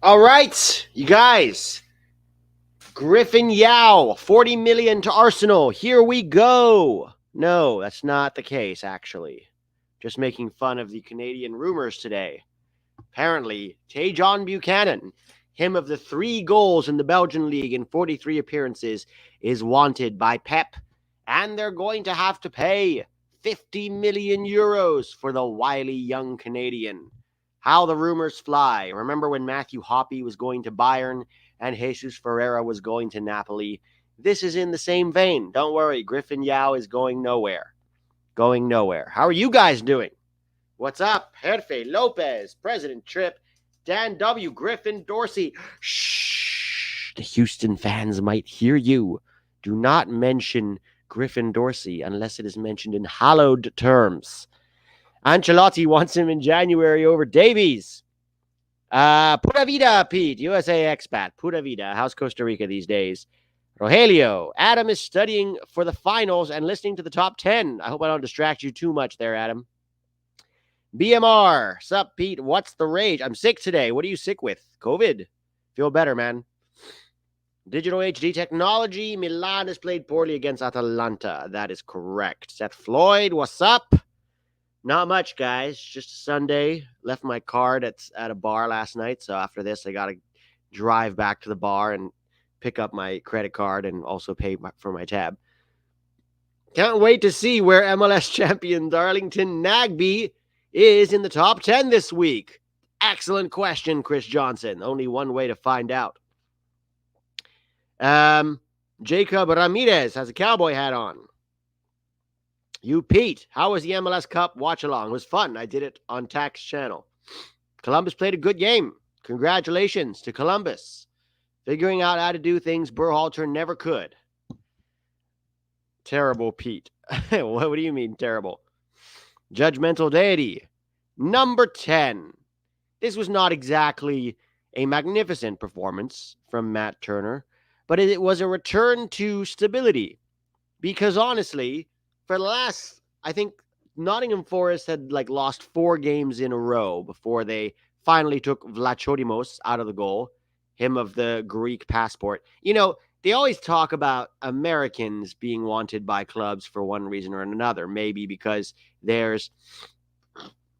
All right, you guys. Griffin Yao, 40 million to Arsenal. Here we go. No, that's not the case, actually. Just making fun of the Canadian rumors today. Apparently, Tajon Buchanan, him of the 3 goals in the Belgian league in 43 appearances, is wanted by Pep, and they're going to have to pay 50 million euros for the wily young Canadian. How the rumors fly. Remember when Matthew Hoppe was going to Bayern and Jesus Ferreira was going to Napoli? This is in the same vein. Don't worry, Griffin Yao is going nowhere. Going nowhere. How are you guys doing? What's up? Herfe Lopez, President Tripp, Dan W., Griffin Dorsey. Shh, the Houston fans might hear you. Do not mention Griffin Dorsey unless it is mentioned in hallowed terms. Ancelotti wants him in January over Davies. Pura vida, Pete, USA expat. Pura vida. How's Costa Rica these days? Rogelio, Adam is studying for the finals and listening to the top 10. I hope I don't distract you too much there, Adam. BMR, sup, Pete? What's the rage? I'm sick today. What are you sick with? COVID? Feel better, man. Digital HD technology. Milan has played poorly against Atalanta. That is correct. Seth Floyd, what's up? Not much, guys. Just a Sunday. Left my card at a bar last night. So after this, I got to drive back to the bar and pick up my credit card and also pay for my tab. Can't wait to see where MLS champion Darlington Nagbe is in the top 10 this week. Excellent question, Chris Johnson. Only one way to find out. Jacob Ramirez has a cowboy hat on. You, Pete, how was the MLS Cup watch-along? It was fun. I did it on Tax Channel. Columbus played a good game. Congratulations to Columbus. Figuring out how to do things Berhalter never could. Terrible, Pete. What do you mean, terrible? Judgmental Deity. Number 10. This was not exactly a magnificent performance from Matt Turner, but it was a return to stability. Because honestly, for the last, I think Nottingham Forest had lost 4 games in a row before they finally took Vlachodimos out of the goal, him of the Greek passport. You know, they always talk about Americans being wanted by clubs for one reason or another, maybe because there's,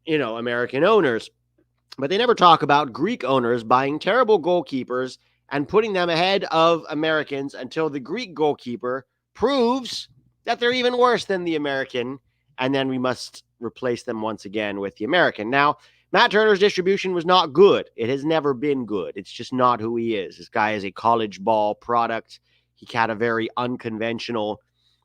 American owners. But they never talk about Greek owners buying terrible goalkeepers and putting them ahead of Americans until the Greek goalkeeper proves that they're even worse than the American, and then we must replace them once again with the American. Now, Matt Turner's distribution was not good. It has never been good. It's just not who he is. This guy is a college ball product. He had a very unconventional,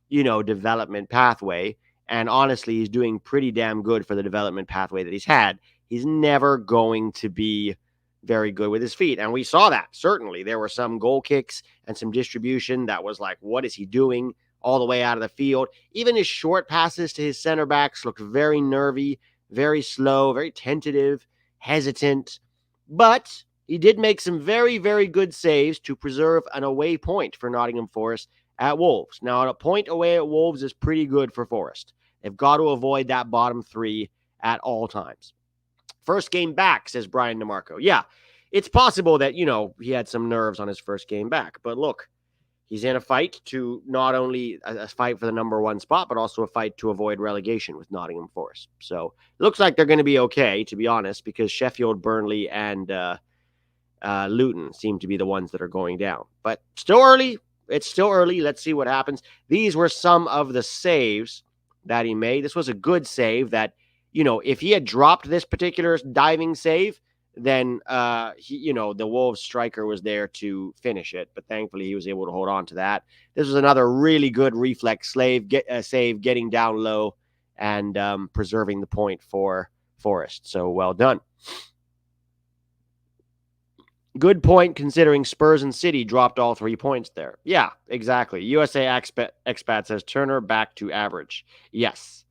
development pathway, and honestly, he's doing pretty damn good for the development pathway that he's had. He's never going to be very good with his feet, and we saw that, certainly. There were some goal kicks and some distribution that was like, what is he doing? All the way out of the field. Even his short passes to his center backs looked very nervy, very slow, very tentative, hesitant. But he did make some very, very good saves to preserve an away point for Nottingham Forest at Wolves. Now, a point away at Wolves is pretty good for Forest. They've got to avoid that bottom 3 at all times. First game back, says Brian DeMarco. Yeah, it's possible that, he had some nerves on his first game back. But look, he's in a fight to not only a fight for the number 1 spot, but also a fight to avoid relegation with Nottingham Forest. So it looks like they're going to be okay, to be honest, because Sheffield, Burnley, and Luton seem to be the ones that are going down. But still early. It's still early. Let's see what happens. These were some of the saves that he made. This was a good save that, if he had dropped this particular diving save, then the Wolves striker was there to finish it, but thankfully he was able to hold on to that. This was another really good reflex save, getting down low and preserving the point for Forest. So well done. Good point considering Spurs and City dropped all 3 points there. Yeah, exactly. USA expat says Turner back to average. Yes.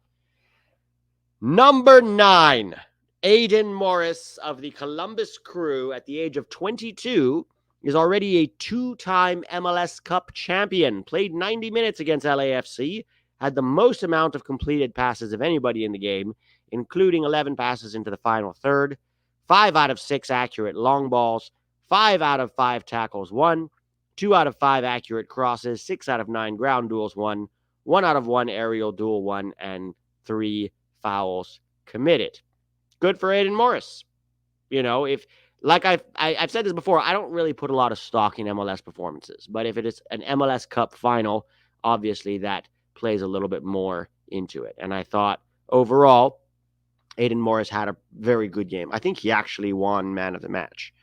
Number 9. Aiden Morris of the Columbus Crew at the age of 22 is already a 2-time MLS Cup champion. Played 90 minutes against LAFC, had the most amount of completed passes of anybody in the game, including 11 passes into the final third, 5 out of 6 accurate long balls, 5 out of 5 tackles won, 2 out of 5 accurate crosses, 6 out of 9 ground duels won, 1 out of 1 aerial duel won, and 3 fouls committed. Good for Aiden Morris. If like I've said this before, I don't really put a lot of stock in MLS performances, but if it is an MLS Cup final, obviously that plays a little bit more into it. And I thought overall, Aiden Morris had a very good game. I think he actually won man of the match.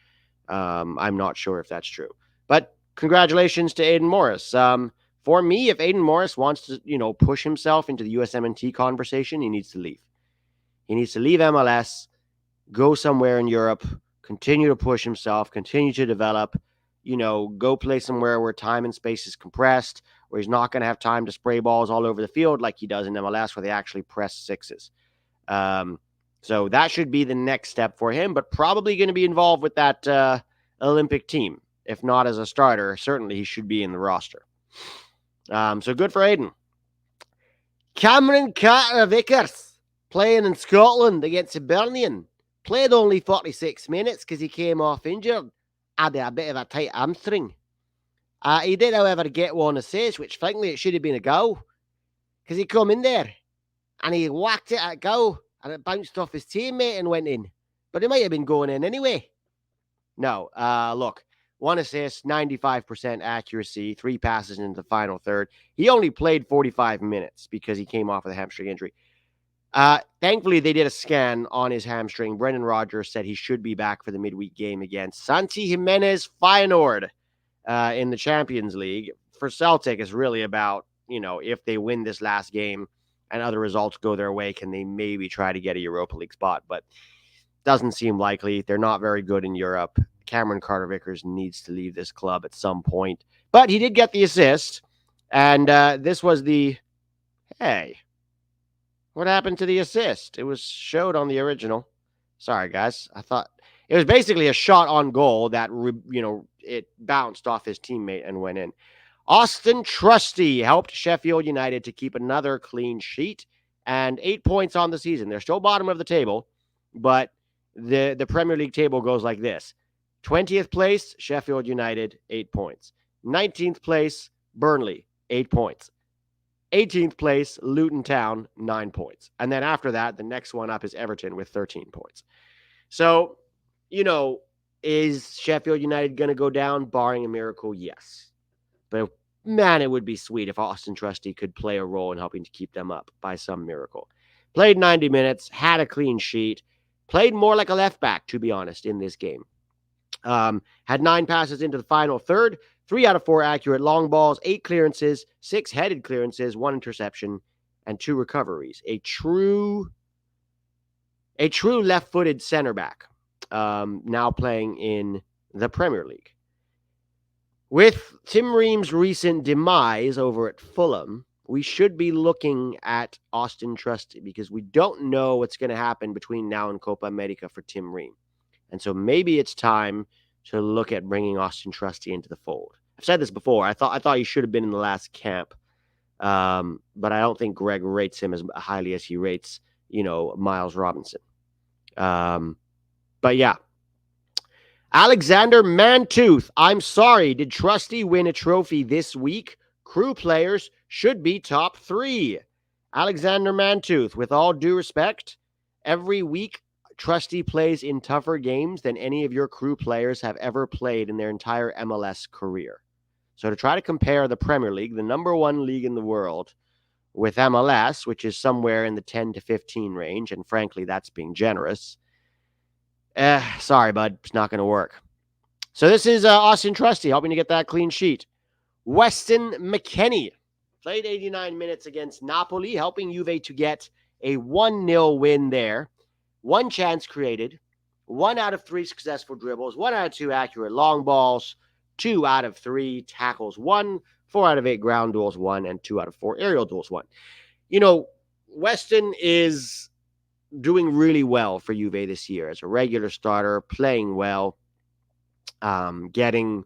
I'm not sure if that's true, but congratulations to Aiden Morris. For me, if Aiden Morris wants to, push himself into the USMNT conversation, he needs to leave. He needs to leave MLS, go somewhere in Europe, continue to push himself, continue to develop, go play somewhere where time and space is compressed, where he's not going to have time to spray balls all over the field like he does in MLS, where they actually press sixes. So that should be the next step for him, but probably going to be involved with that Olympic team. If not as a starter, certainly he should be in the roster. So good for Aiden. Cameron Carter-Vickers, playing in Scotland against Hibernian. Played only 46 minutes because he came off injured. Had a bit of a tight hamstring. He did, however, get one assist, which frankly it should have been a goal. Because he come in there and he whacked it at goal and it bounced off his teammate and went in. But it might have been going in anyway. No, look, one assist, 95% accuracy, 3 passes into the final third. He only played 45 minutes because he came off with a hamstring injury. Thankfully, they did a scan on his hamstring. Brendan Rodgers said he should be back for the midweek game against Santi Jimenez Feyenoord in the Champions League. For Celtic, it's really about, if they win this last game and other results go their way, can they maybe try to get a Europa League spot? But doesn't seem likely. They're not very good in Europe. Cameron Carter-Vickers needs to leave this club at some point. But he did get the assist. And this was hey, what happened to the assist? It was showed on the original. Sorry, guys. I thought it was basically a shot on goal that, it bounced off his teammate and went in. Austin Trusty helped Sheffield United to keep another clean sheet and 8 points on the season. They're still bottom of the table, but the Premier League table goes like this. 20th place, Sheffield United, 8 points. 19th place, Burnley, 8 points. 18th place, Luton Town, 9 points. And then after that, the next one up is Everton with 13 points. So, is Sheffield United going to go down, barring a miracle? Yes. But, man, it would be sweet if Austin Trusty could play a role in helping to keep them up by some miracle. Played 90 minutes, had a clean sheet, played more like a left back, to be honest, in this game. Had 9 passes into the final third, 3 out of 4 accurate long balls, 8 clearances, 6 headed clearances, 1 interception, and 2 recoveries. A true left-footed center back, now playing in the Premier League. With Tim Ream's recent demise over at Fulham, we should be looking at Austin Trusty because we don't know what's going to happen between now and Copa America for Tim Ream. And so maybe it's time to look at bringing Austin Trusty into the fold. I've said this before. I thought he should have been in the last camp. But I don't think Greg rates him as highly as he rates, Miles Robinson. But yeah. Alexander Mantooth. I'm sorry. Did Trusty win a trophy this week? Crew players should be top 3. Alexander Mantooth, with all due respect, every week Trusty plays in tougher games than any of your crew players have ever played in their entire MLS career. So to try to compare the Premier League, the number 1 league in the world, with MLS, which is somewhere in the 10 to 15 range, and frankly, that's being generous. Sorry, bud. It's not going to work. So this is Austin Trusty helping to get that clean sheet. Weston McKennie played 89 minutes against Napoli, helping Juve to get a 1-0 win there. 1 chance created, 1 out of 3 successful dribbles, 1 out of 2 accurate long balls, 2 out of 3 tackles, 1, 4 out of 8 ground duels, 1, and 2 out of 4 aerial duels, 1. Weston is doing really well for Juve this year as a regular starter, playing well, getting,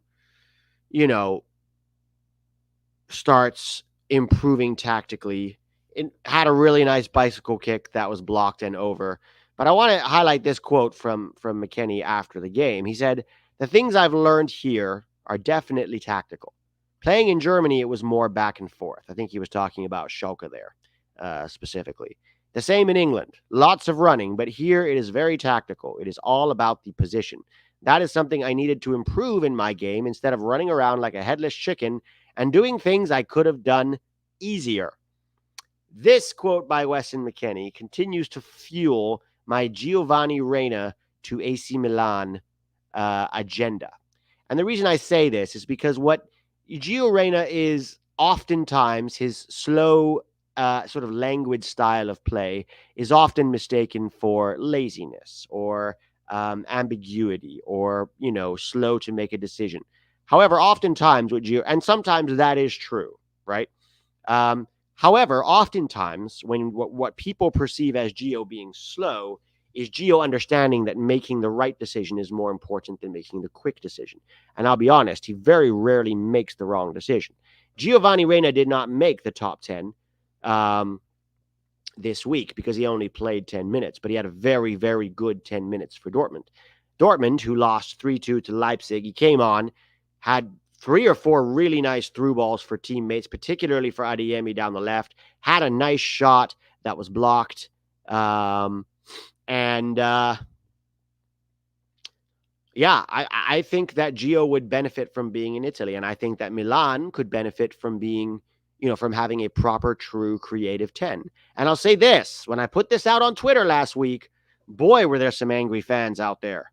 starts improving tactically. It had a really nice bicycle kick that was blocked and over. But I want to highlight this quote from McKennie after the game. He said, "The things I've learned here are definitely tactical. Playing in Germany, it was more back and forth." I think he was talking about Schalke there specifically. "The same in England. Lots of running, but here it is very tactical. It is all about the position. That is something I needed to improve in my game instead of running around like a headless chicken and doing things I could have done easier." This quote by Weston McKennie continues to fuel my Gio Reyna to AC Milan agenda. And the reason I say this is because what Gio Reyna is oftentimes his slow, sort of languid style of play is often mistaken for laziness or ambiguity or, slow to make a decision. However, oftentimes with Gio, and sometimes that is true, right? However, oftentimes when what people perceive as Gio being slow is Gio understanding that making the right decision is more important than making the quick decision. And I'll be honest, he very rarely makes the wrong decision. Gio Reyna did not make the top 10 this week because he only played 10 minutes, but he had a very, very good 10 minutes for Dortmund. Dortmund, who lost 3-2 to Leipzig, he came on, had 3 or 4 really nice through balls for teammates, particularly for Adeyemi down the left, had a nice shot that was blocked. I think that Gio would benefit from being in Italy, and I think that Milan could benefit from being, from having a proper, true, creative 10. And I'll say this, when I put this out on Twitter last week, boy, were there some angry fans out there.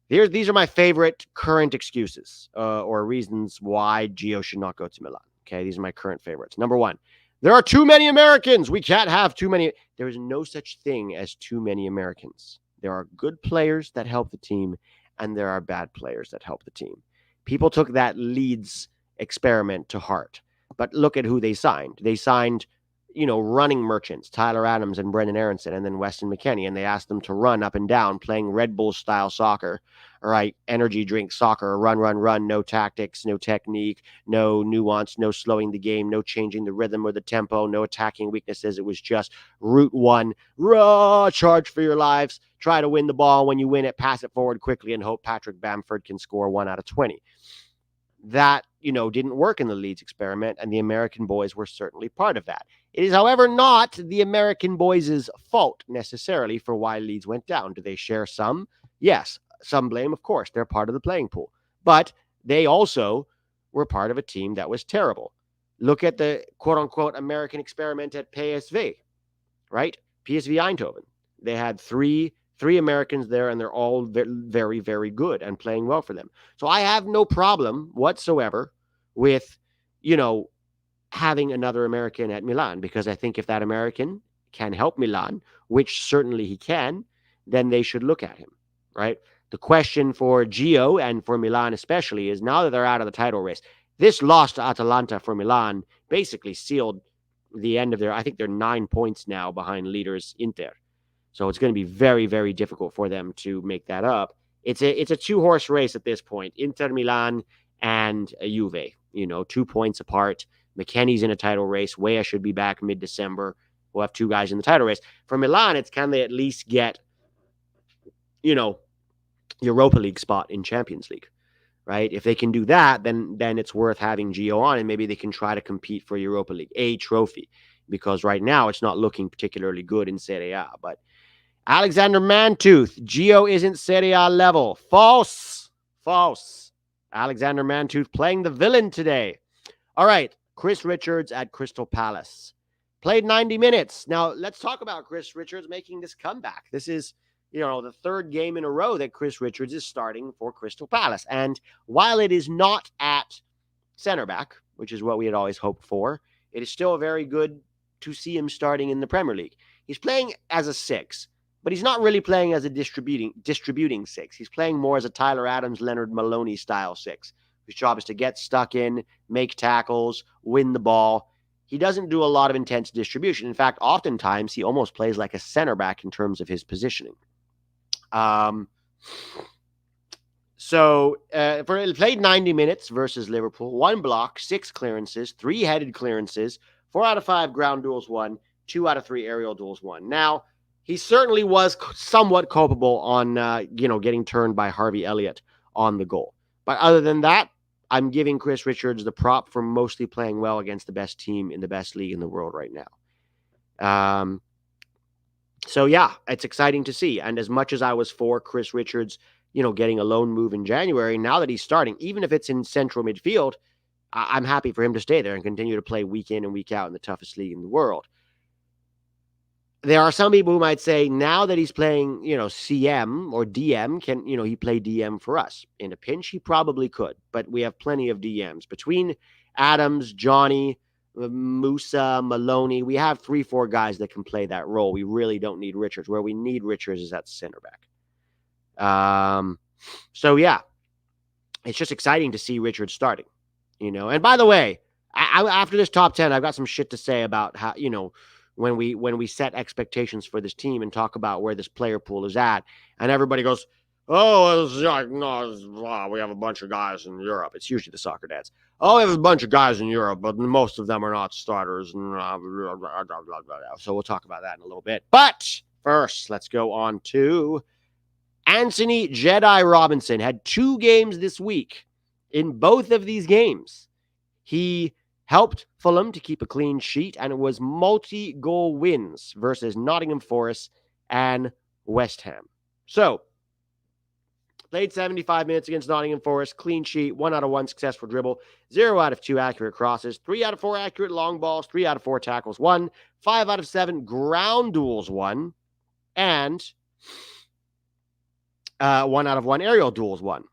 These are my favorite current excuses or reasons why Gio should not go to Milan. Okay, these are my current favorites. Number 1, there are too many Americans. We can't have too many. There is no such thing as too many Americans. There are good players that help the team, and there are bad players that help the team. People took that Leeds experiment to heart. But look at who they signed. They signed, running merchants, Tyler Adams and Brendan Aronson, and then Weston McKennie, and they asked them to run up and down, playing Red Bull-style soccer, all right, energy drink soccer, run, no tactics, no technique, no nuance, no slowing the game, no changing the rhythm or the tempo, no attacking weaknesses. It was just route one, raw, charge for your lives, try to win the ball. When you win it, pass it forward quickly and hope Patrick Bamford can score 1 out of 20. That, didn't work in the Leeds experiment, and the American boys were certainly part of that. It is, however, not the American boys' fault necessarily for why Leeds went down. Do they share some? Yes. Some blame, of course. They're part of the playing pool. But they also were part of a team that was terrible. Look at the quote-unquote American experiment at PSV, right? PSV Eindhoven. They had three Americans there, and they're all very, very good and playing well for them. So I have no problem whatsoever with, having another American at Milan, because I think if that American can help Milan, which certainly he can, then they should look at him, right? The question for Gio and for Milan especially is, now that they're out of the title race, this loss to Atalanta for Milan basically sealed the end of I think they're 9 points now behind leaders Inter. So it's going to be very, very difficult for them to make that up. It's a 2-horse race at this point. Inter Milan and Juve, 2 points apart. McKennie's in a title race. Weah should be back mid-December. We'll have 2 guys in the title race. For Milan, it's can they at least get, Europa League spot in Champions League, right? If they can do that, then it's worth having Gio on, and maybe they can try to compete for Europa League, a trophy, because right now it's not looking particularly good in Serie A. But Alexander Mantooth, Gio isn't Serie A level. False. Alexander Mantooth playing the villain today. All right, Chris Richards at Crystal Palace. Played 90 minutes. Now, let's talk about Chris Richards making this comeback. This is, the 3rd game in a row that Chris Richards is starting for Crystal Palace. And while it is not at center back, which is what we had always hoped for, it is still very good to see him starting in the Premier League. He's playing as a 6, but he's not really playing as a distributing 6. He's playing more as a Tyler Adams, Leonard Maloney style 6, whose job is to get stuck in, make tackles, win the ball. He doesn't do a lot of intense distribution. In fact, oftentimes he almost plays like a center back in terms of his positioning. He played 90 minutes versus Liverpool, 1 block, 6 clearances, 3 headed clearances, 4 out of 5 ground duels won, 2 out of 3 aerial duels won. Now, he certainly was somewhat culpable on, getting turned by Harvey Elliott on the goal. But other than that, I'm giving Chris Richards the prop for mostly playing well against the best team in the best league in the world right now. So yeah, it's exciting to see. And as much as I was for Chris Richards, getting a loan move in January, now that he's starting, even if it's in central midfield, I'm happy for him to stay there and continue to play week in and week out in the toughest league in the world. There are some people who might say now that he's playing, CM or DM, can, he play DM for us? In a pinch, he probably could, but we have plenty of DMs. Between Adams, Johnny, Musa, Maloney, we have 3-4 guys that can play that role. We really don't need Richards. Where we need Richards is at center back. So yeah, it's just exciting to see Richards starting, And by the way, after this top 10, I've got some shit to say about how, when we set expectations for this team and talk about where this player pool is at, and everybody goes, "Oh, no, we have a bunch of guys in Europe." It's usually the soccer dads. "Oh, we have a bunch of guys in Europe, but most of them are not starters." So we'll talk about that in a little bit. But first, let's go on to Antonee Jedi Robinson. Had 2 games this week. In both of these games, he helped Fulham to keep a clean sheet, and it was multi-goal wins versus Nottingham Forest and West Ham. So, played 75 minutes against Nottingham Forest, clean sheet, 1 out of 1 successful dribble, 0 out of 2 accurate crosses, 3 out of 4 accurate long balls, 3 out of 4 tackles won, 5 out of 7 ground duels won, and 1 out of 1 aerial duels won.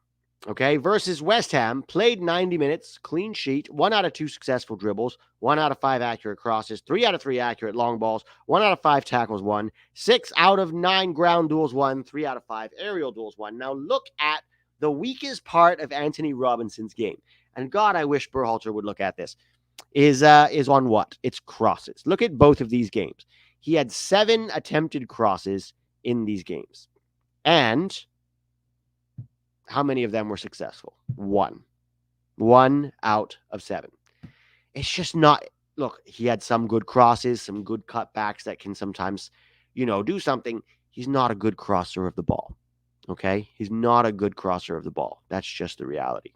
Okay, versus West Ham, played 90 minutes, clean sheet, 1 out of 2 successful dribbles, 1 out of 5 accurate crosses, 3 out of 3 accurate long balls, 1 out of 5 tackles won, 6 out of 9 ground duels won, 3 out of 5 aerial duels won. Now look at the weakest part of Antonee Robinson's game. And God, I wish Berhalter would look at this. Is on what? It's crosses. Look at both of these games. He had 7 attempted crosses in these games. And how many of them were successful? 1. 1 out of 7. It's just not... Look, he had some good crosses, some good cutbacks that can sometimes, do something. He's not a good crosser of the ball. Okay? He's not a good crosser of the ball. That's just the reality.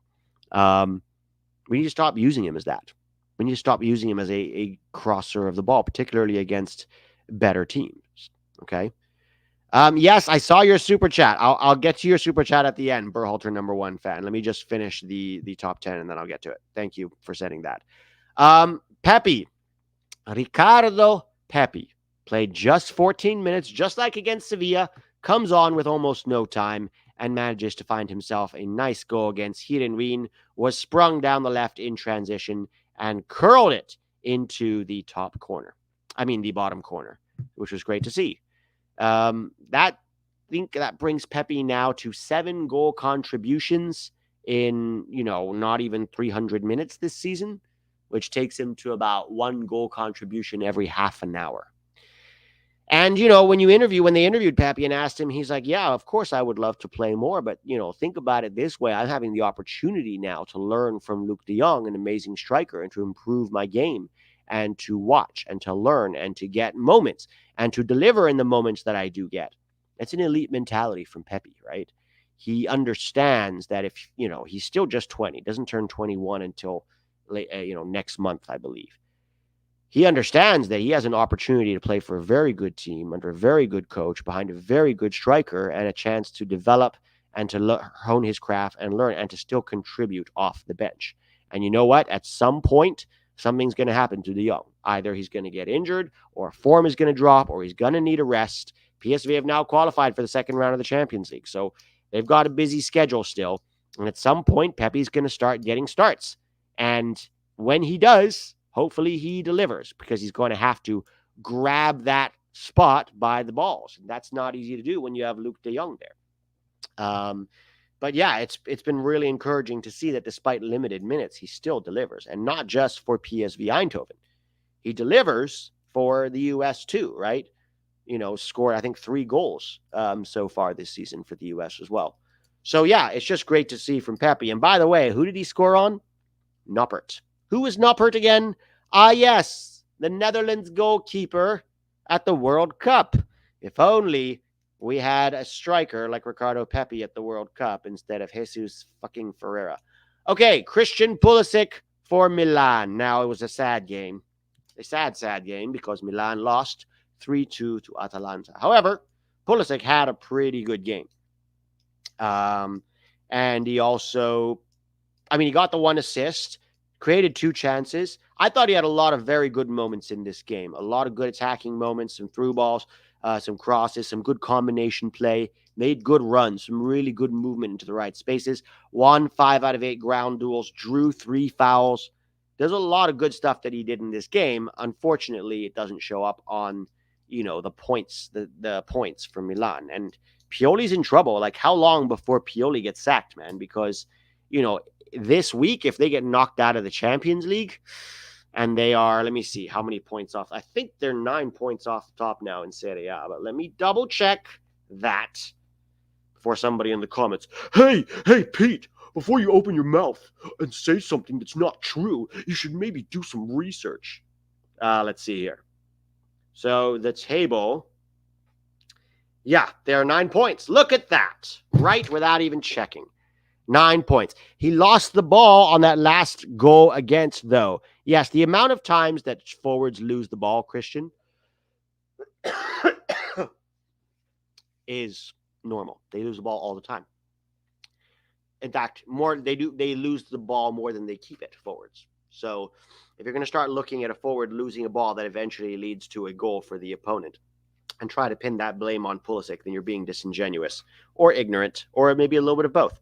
We need to stop using him as that. We need to stop using him as a crosser of the ball, particularly against better teams. Okay? Yes, I saw your super chat. I'll get to your super chat at the end, Berhalter #1 fan. Let me just finish the top 10 and then I'll get to it. Thank you for setting that. Pepi, Ricardo Pepi, played just 14 minutes, just like against Sevilla, comes on with almost no time and manages to find himself a nice goal against Heerenveen, was sprung down the left in transition and curled it into the the bottom corner, which was great to see. I think that brings Pepi now to 7 goal contributions in, not even 300 minutes this season, which takes him to about 1 goal contribution every half an hour. And, when they interviewed Pepi and asked him, he's like, yeah, of course I would love to play more, but, think about it this way. I'm having the opportunity now to learn from Luuk de Jong, an amazing striker, and to improve my game and to watch and to learn and to get moments and to deliver in the moments that I do get. It's an elite mentality from Pepi, right? He understands that if, he's still just 20, doesn't turn 21 until, next month, I believe. He understands that he has an opportunity to play for a very good team, under a very good coach, behind a very good striker, and a chance to develop and to hone his craft and learn and to still contribute off the bench. And you know what? At some point, something's going to happen to de Jong. Either he's going to get injured, or form is going to drop, or he's going to need a rest. PSV have now qualified for the second round of the Champions League, so they've got a busy schedule still. And at some point, Pepi's going to start getting starts. And when he does, hopefully he delivers, because he's going to have to grab that spot by the balls. And that's not easy to do when you have Luuk de Jong there. But yeah, it's been really encouraging to see that despite limited minutes, he still delivers. And not just for PSV Eindhoven. He delivers for the US too, right? Scored, I think, 3 goals so far this season for the US as well. So yeah, it's just great to see from Pepi. And by the way, who did he score on? Noppert. Who is Noppert again? Yes, the Netherlands goalkeeper at the World Cup. If only we had a striker like Ricardo Pepi at the World Cup instead of Jesus fucking Ferreira. Okay, Christian Pulisic for Milan. Now, it was a sad game. A sad game because Milan lost 3-2 to Atalanta. However, Pulisic had a pretty good game. And he also, he got the one assist, created 2 chances. I thought he had a lot of very good moments in this game. A lot of good attacking moments, some through balls, some crosses, some good combination play, made good runs, some really good movement into the right spaces. Won 5 out of 8 ground duels, drew 3 fouls. There's a lot of good stuff that he did in this game. Unfortunately, it doesn't show up on, the points, the points for Milan. And Pioli's in trouble. Like, how long before Pioli gets sacked, man? Because, this week, if they get knocked out of the Champions League, and they are, let me see, how many points off? I think they're 9 points off the top now in Serie A, but let me double check that before somebody in the comments, hey, Pete, before you open your mouth and say something that's not true, you should maybe do some research. Let's see here. So the table, yeah, there are 9 points. Look at that, right, without even checking. 9 points. He lost the ball on that last goal against, though. Yes, the amount of times that forwards lose the ball, Christian, is normal. They lose the ball all the time. In fact, they lose the ball more than they keep it, forwards. So if you're going to start looking at a forward losing a ball that eventually leads to a goal for the opponent and try to pin that blame on Pulisic, then you're being disingenuous or ignorant or maybe a little bit of both.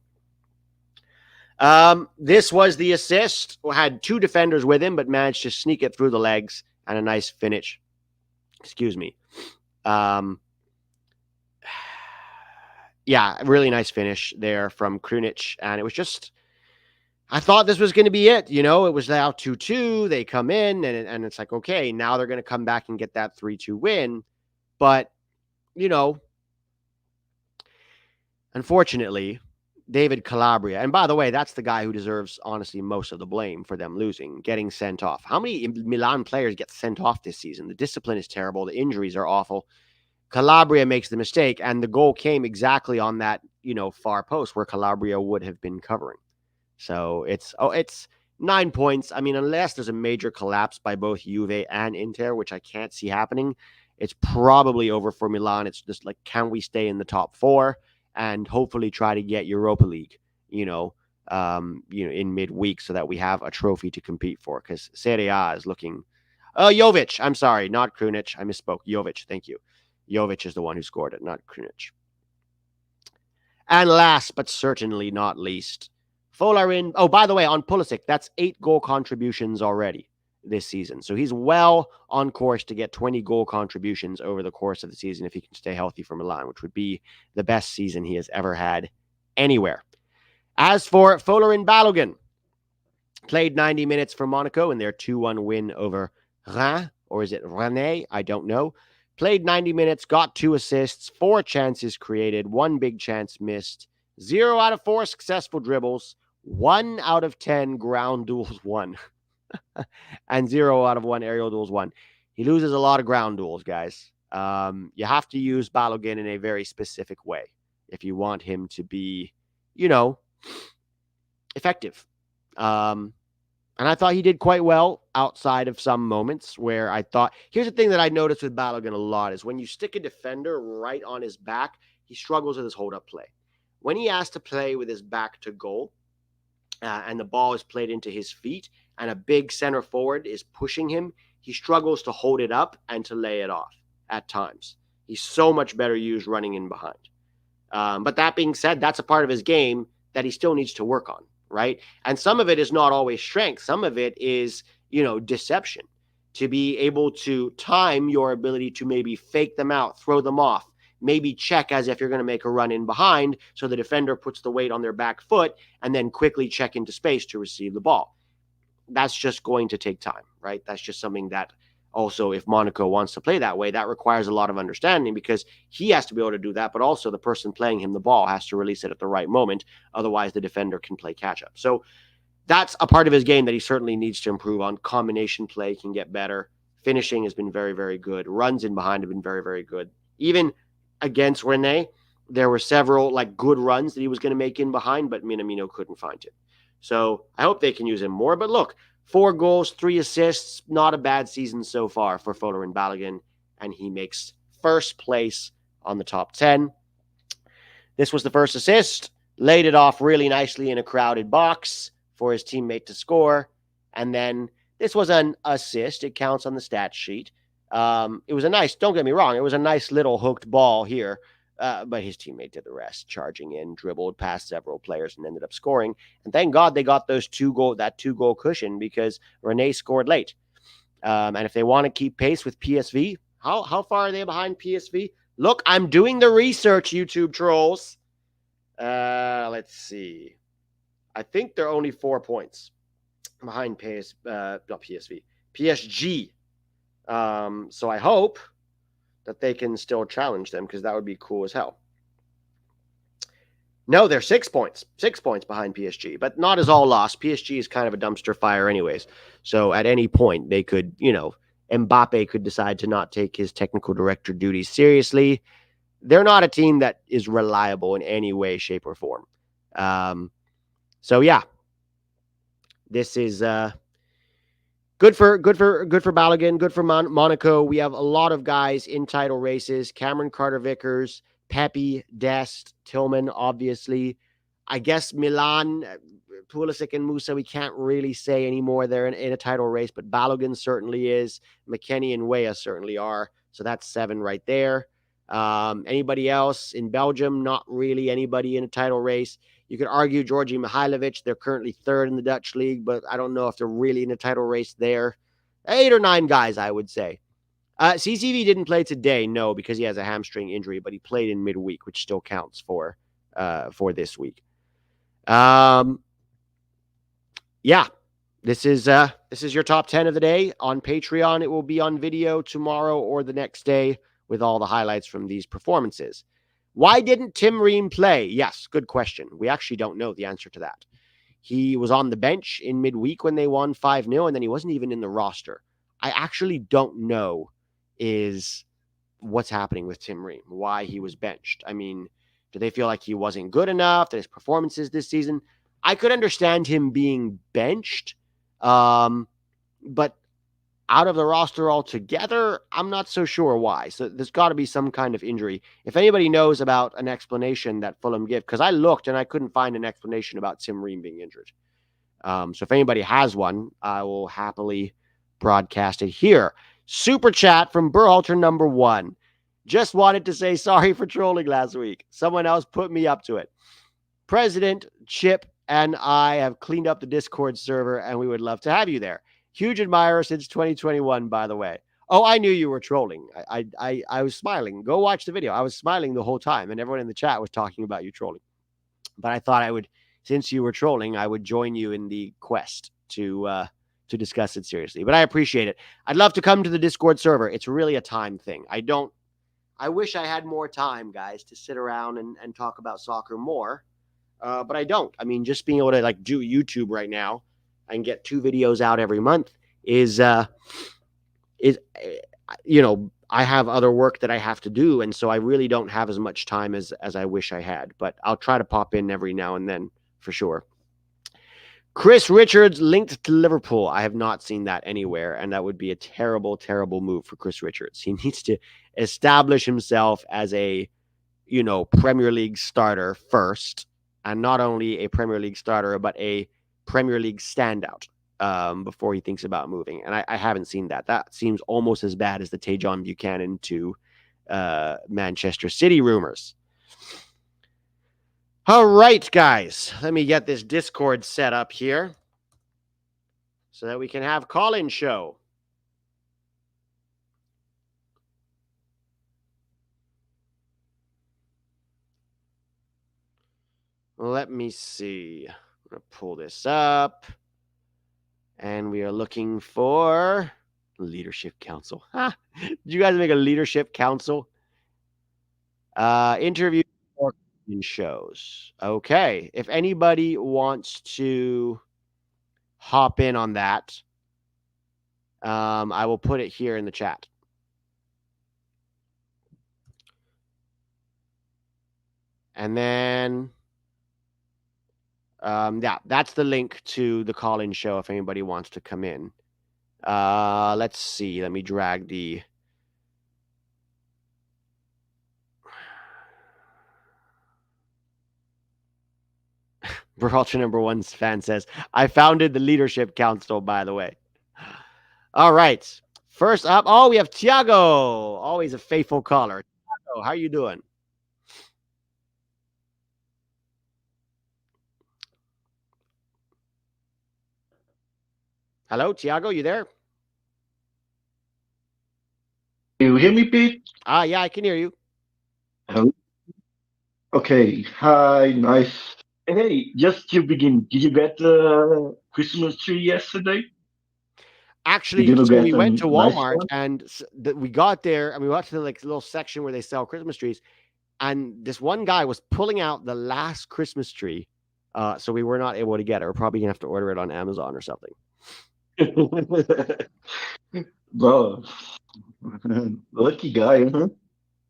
This was the assist. Had 2 defenders with him, but managed to sneak it through the legs and a nice finish. Excuse me. Yeah, really nice finish there from Krunic. And it was just, I thought this was going to be it. It was now 2-2. They come in and it's like, okay, now they're going to come back and get that 3-2 win. But, unfortunately, David Calabria, and by the way, that's the guy who deserves, honestly, most of the blame for them losing, getting sent off. How many Milan players get sent off this season? The discipline is terrible. The injuries are awful. Calabria makes the mistake, and the goal came exactly on that, far post where Calabria would have been covering. So it's 9 points. Unless there's a major collapse by both Juve and Inter, which I can't see happening, it's probably over for Milan. It's just like, can we stay in the top 4? And hopefully try to get Europa League, in midweek so that we have a trophy to compete for. Because Serie A is looking. Jovic. I'm sorry, not Krunic. I misspoke. Jovic. Thank you. Jovic is the one who scored it, not Krunic. And last but certainly not least, Folarin. Oh, by the way, on Pulisic, that's 8 goal contributions already this season. So he's well on course to get 20 goal contributions over the course of the season if he can stay healthy for Milan, which would be the best season he has ever had anywhere. As for Folarin Balogun, played 90 minutes for Monaco in their 2-1 win over Rennes, or is it Rennes? I don't know. Played 90 minutes, got 2 assists, 4 chances created, 1 big chance missed, 0 out of 4 successful dribbles, 1 out of 10 ground duels won. And 0 out of 1 aerial duels won. He loses a lot of ground duels, guys. You have to use Balogun in a very specific way if you want him to be, effective. And I thought he did quite well outside of some moments where I thought, here's the thing that I noticed with Balogun a lot is when you stick a defender right on his back, he struggles with his hold-up play. When he has to play with his back to goal and the ball is played into his feet and a big center forward is pushing him, he struggles to hold it up and to lay it off at times. He's so much better used running in behind. But that being said, that's a part of his game that he still needs to work on, right? And some of it is not always strength. Some of it is, deception. To be able to time your ability to maybe fake them out, throw them off, maybe check as if you're going to make a run in behind so the defender puts the weight on their back foot and then quickly check into space to receive the ball. That's just going to take time, right? That's just something that also, if Monaco wants to play that way, that requires a lot of understanding because he has to be able to do that, but also the person playing him the ball has to release it at the right moment. Otherwise, the defender can play catch up. So that's a part of his game that he certainly needs to improve on. Combination play can get better. Finishing has been very, very good. Runs in behind have been very, very good. Even against Rene, there were several like good runs that he was going to make in behind, but Minamino couldn't find him. So I hope they can use him more. But look, 4 goals, 3 assists, not a bad season so far for Folarin Balogun, and he makes first place on the top 10. This was the first assist, laid it off really nicely in a crowded box for his teammate to score, and then this was an assist. It counts on the stat sheet. It was a nice, don't get me wrong, it was a nice little hooked ball here, but his teammate did the rest, charging in, dribbled past several players, and ended up scoring. And thank God they got that 2-goal cushion, because Rene scored late. And if they want to keep pace with PSV, how far are they behind PSV? Look, I'm doing the research, YouTube trolls. Let's see. I think they're only 4 points behind PSG. So I hope that they can still challenge them, because that would be cool as hell. No, they're 6 points. 6 points behind PSG, but not as all lost. PSG is kind of a dumpster fire anyways. So at any point, they could, Mbappe could decide to not take his technical director duties seriously. They're not a team that is reliable in any way, shape, or form. So yeah, this is good for Balogun, good for Monaco. We have a lot of guys in title races: Cameron Carter-Vickers, Pepi, Dest, Tillman, obviously. I guess Milan, Pulisic and Musa, we can't really say anymore. They're in a title race, but Balogun certainly is. McKennie and Weah certainly are. So that's 7 right there. Anybody else in Belgium? Not really anybody in a title race. You could argue Georgi Mihailovic. They're currently 3rd in the Dutch league, but I don't know if they're really in a title race there. 8 or 9 guys, I would say. CCV didn't play today, no, because he has a hamstring injury, but he played in midweek, which still counts for this week. Yeah, this is your top 10 of the day on Patreon. It will be on video tomorrow or the next day with all the highlights from these performances. Why didn't Tim Ream play? Yes, good question. We actually don't know the answer to that. He was on the bench in midweek when they won 5-0, and then he wasn't even in the roster. I actually don't know is what's happening with Tim Ream, why he was benched. I mean, do they feel like he wasn't good enough, that his performances this season? I could understand him being benched, but out of the roster altogether, I'm not so sure why. So there's got to be some kind of injury. If anybody knows about an explanation that Fulham give, because I looked and I couldn't find an explanation about Tim Ream being injured. So if anybody has one, I will happily broadcast it here. Super chat from Berhalter number 1. Just wanted to say sorry for trolling last week. Someone else put me up to it. President Chip and I have cleaned up the Discord server, and we would love to have you there. Huge admirer since 2021, by the way. Oh, I knew you were trolling. I was smiling. Go watch the video. I was smiling the whole time, and everyone in the chat was talking about you trolling. But I thought I would, since you were trolling, I would join you in the quest to discuss it seriously. But I appreciate it. I'd love to come to the Discord server. It's really a time thing. I wish I had more time, guys, to sit around and talk about soccer more. But I don't. I mean, just being able to do YouTube right now and get 2 videos out every month is I have other work that I have to do, and so I really don't have as much time as I wish I had. But I'll try to pop in every now and then for sure. Chris Richards linked to Liverpool. I have not seen that anywhere, and that would be a terrible, terrible move for Chris Richards. He needs to establish himself as a, Premier League starter first, and not only a Premier League starter, but a Premier League standout before he thinks about moving. And I haven't seen that. That seems almost as bad as the Tajon Buchanan to Manchester City rumors. All right, guys, let me get this Discord set up here so that we can have call-in show. Let me see. I'm going to pull this up. And we are looking for Leadership Council. Did you guys make a Leadership Council? Interview or shows. Okay. If anybody wants to hop in on that, I will put it here in the chat. And then, yeah, that's the link to the call-in show if anybody wants to come in. Let's see. Let me drag the. Berhalter number one fan says, I founded the leadership council, by the way. All right. First up, we have Tiago, always a faithful caller. Tiago, how are you doing? Hello, Tiago, you there? You hear me, Pete? Yeah, I can hear you. Hello? Okay. Hi, nice. Hey, just to begin, did you get the Christmas tree yesterday? Actually, Did you so get we a went to nice Walmart one? and we got there and we got to the little section where they sell Christmas trees, and this one guy was pulling out the last Christmas tree. So we were not able to get it. We're probably gonna have to order it on Amazon or something. Bro, lucky guy, huh?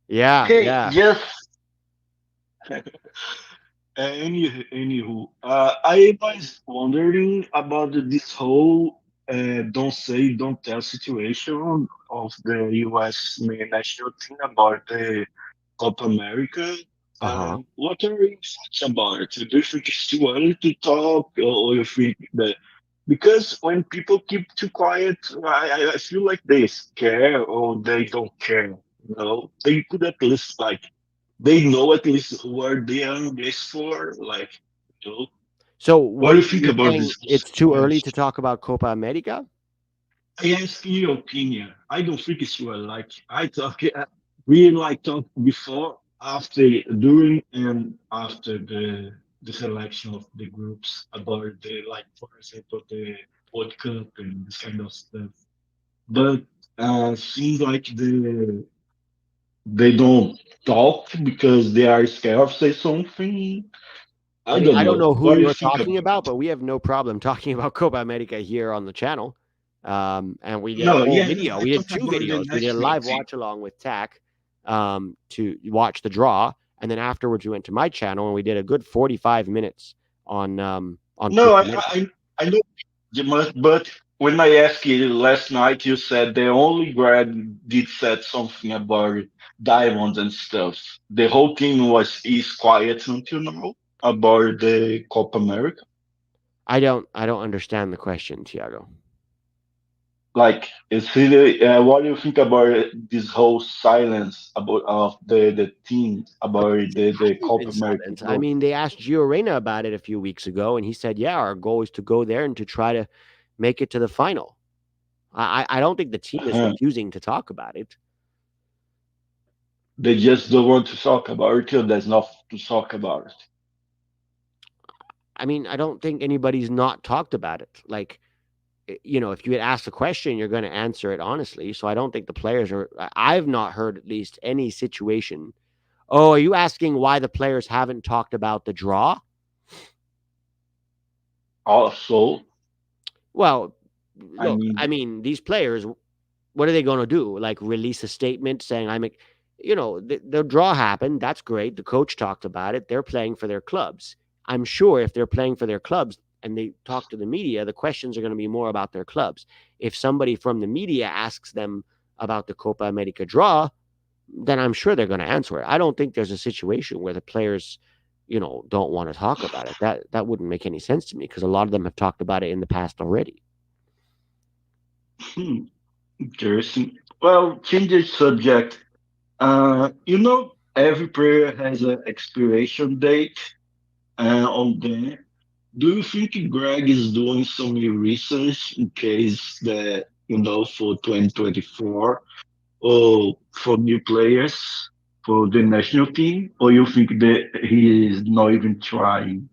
Yeah, Hey, yeah. just I was wondering about this whole don't say, don't tell situation of the U.S. national team about the Copa America. Uh-huh. What are your thoughts about it? Do you think it's too early to talk, or you think that because when people keep too quiet, I feel like they scare or they don't care. You know, they could at least like they know at least who are they are this for. Like, you know, So what do what you think you're about saying, this it's too early to question? talk about Copa America? I ask you your opinion. I don't think it's well. Like I talk, we like talk before, after, during, and after the selection of the groups about the like, for example, the World Cup and this kind of stuff. But seems like they don't talk because they are scared of say something. I I mean, don't I don't know. know who What do you you're think talking about about, it? but we have no problem talking about Copa America here on the channel. And we did a No, whole yeah, video. I We did talk two about the videos. We did a national live team. watch along with Tack to watch the draw, and then afterwards we went to my channel and we did a good 45 minutes on No, Copa I, America. I, I know you must, but when I asked you last night, you said the only grad did said something about diamonds and stuff. The whole team is quiet until now about the Copa America. I don't understand the question, Tiago. Like, is really, what do you think about this whole silence about of the team about the Hasn't Copa been America silent. I group? mean, they asked Gio Reyna about it a few weeks ago, and he said, "Yeah, our goal is to go there and to try to make it to the final." I don't think the team is Uh-huh. refusing to talk about it. They just don't want to talk about it till there's nothing to talk about it. I mean, I don't think anybody's not talked about it. Like, if you had asked a question, you're going to answer it honestly. So I don't think the players are. I've not heard at least any situation. Oh, are you asking why the players haven't talked about the draw? Also, Well, I look, mean, I mean, these players, what are they going to do? Like release a statement saying the draw happened. That's great. The coach talked about it. They're playing for their clubs. I'm sure if they're playing for their clubs and they talk to the media, the questions are going to be more about their clubs. If somebody from the media asks them about the Copa America draw, then I'm sure they're going to answer it. I don't think there's a situation where the players, don't want to talk about it. That wouldn't make any sense to me because a lot of them have talked about it in the past already. hmm, interesting. Well, change the subject. Every player has an expiration date on there. Do you think Greg is doing some new research in case that, for 2024 or for new players for the national team? Or you think that he is not even trying?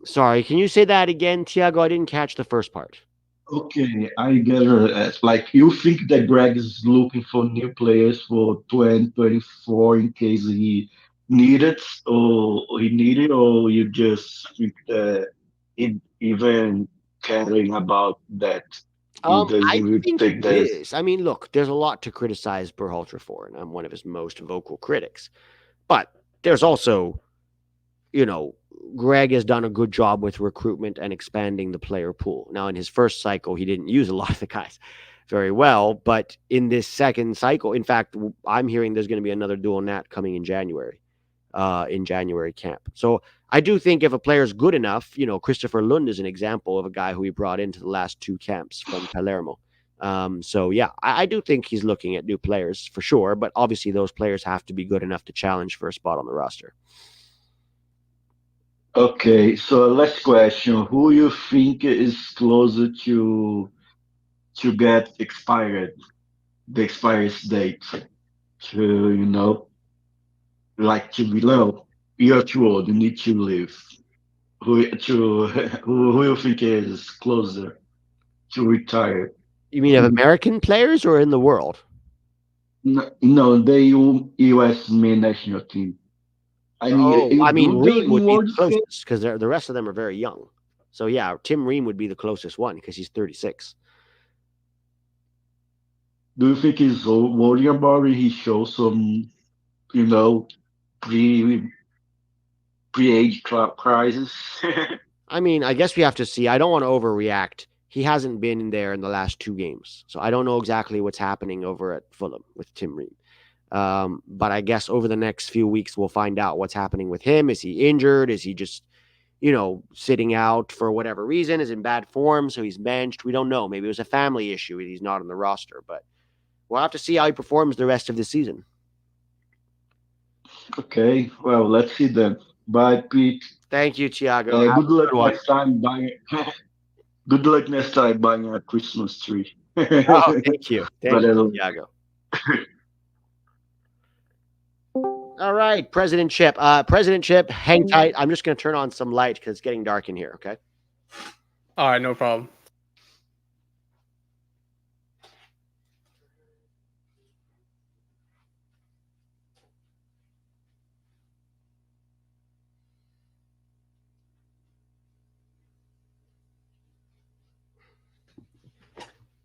Sorry, can you say that again, Tiago? I didn't catch the first part. Okay, I get it. Like, you think that Greg is looking for new players for 2024 in case he needed, or you just think that it even caring about that? He doesn't I even think take he that. is. I mean, look, there's a lot to criticize Berhalter for, and I'm one of his most vocal critics. But there's also Greg has done a good job with recruitment and expanding the player pool. Now, in his first cycle, he didn't use a lot of the guys very well, but in this second cycle, in fact, I'm hearing there's going to be another dual nat coming in January camp. So I do think if a player is good enough, Christopher Lund is an example of a guy who he brought into the last 2 camps from Palermo. So yeah, I do think he's looking at new players for sure, but obviously those players have to be good enough to challenge for a spot on the roster. Okay, so last question: who you think is closer to get expired, the expiry date, to like to below? You're too old. You need to leave. Who you think is closer to retire? You mean of American players or in the world? No, the U.S. main national team. I mean, Oh, I mean, Ream would be the words. closest because the rest of them are very young. So yeah, Tim Ream would be the closest one because he's 36. Do you think he's worried about it? He shows some, you know, pre pre-age crisis. I mean, I guess we have to see. I don't want to overreact. He hasn't been in there in the last 2 games, so I don't know exactly what's happening over at Fulham with Tim Ream. But I guess over the next few weeks we'll find out what's happening with him. Is he injured? Is he just sitting out for whatever reason? Is in bad form, so he's benched? We don't know. Maybe it was a family issue. He's not on the roster, but we'll have to see how he performs the rest of the season. Okay, well, let's see then. Bye, Pete. Thank you, Thiago. Good luck next time buying. Good luck next time buying a Christmas tree. Oh, thank you. Thank you, Thiago. All right, President Chip. President Chip, hang tight. I'm just going to turn on some light because it's getting dark in here, okay? All right, no problem.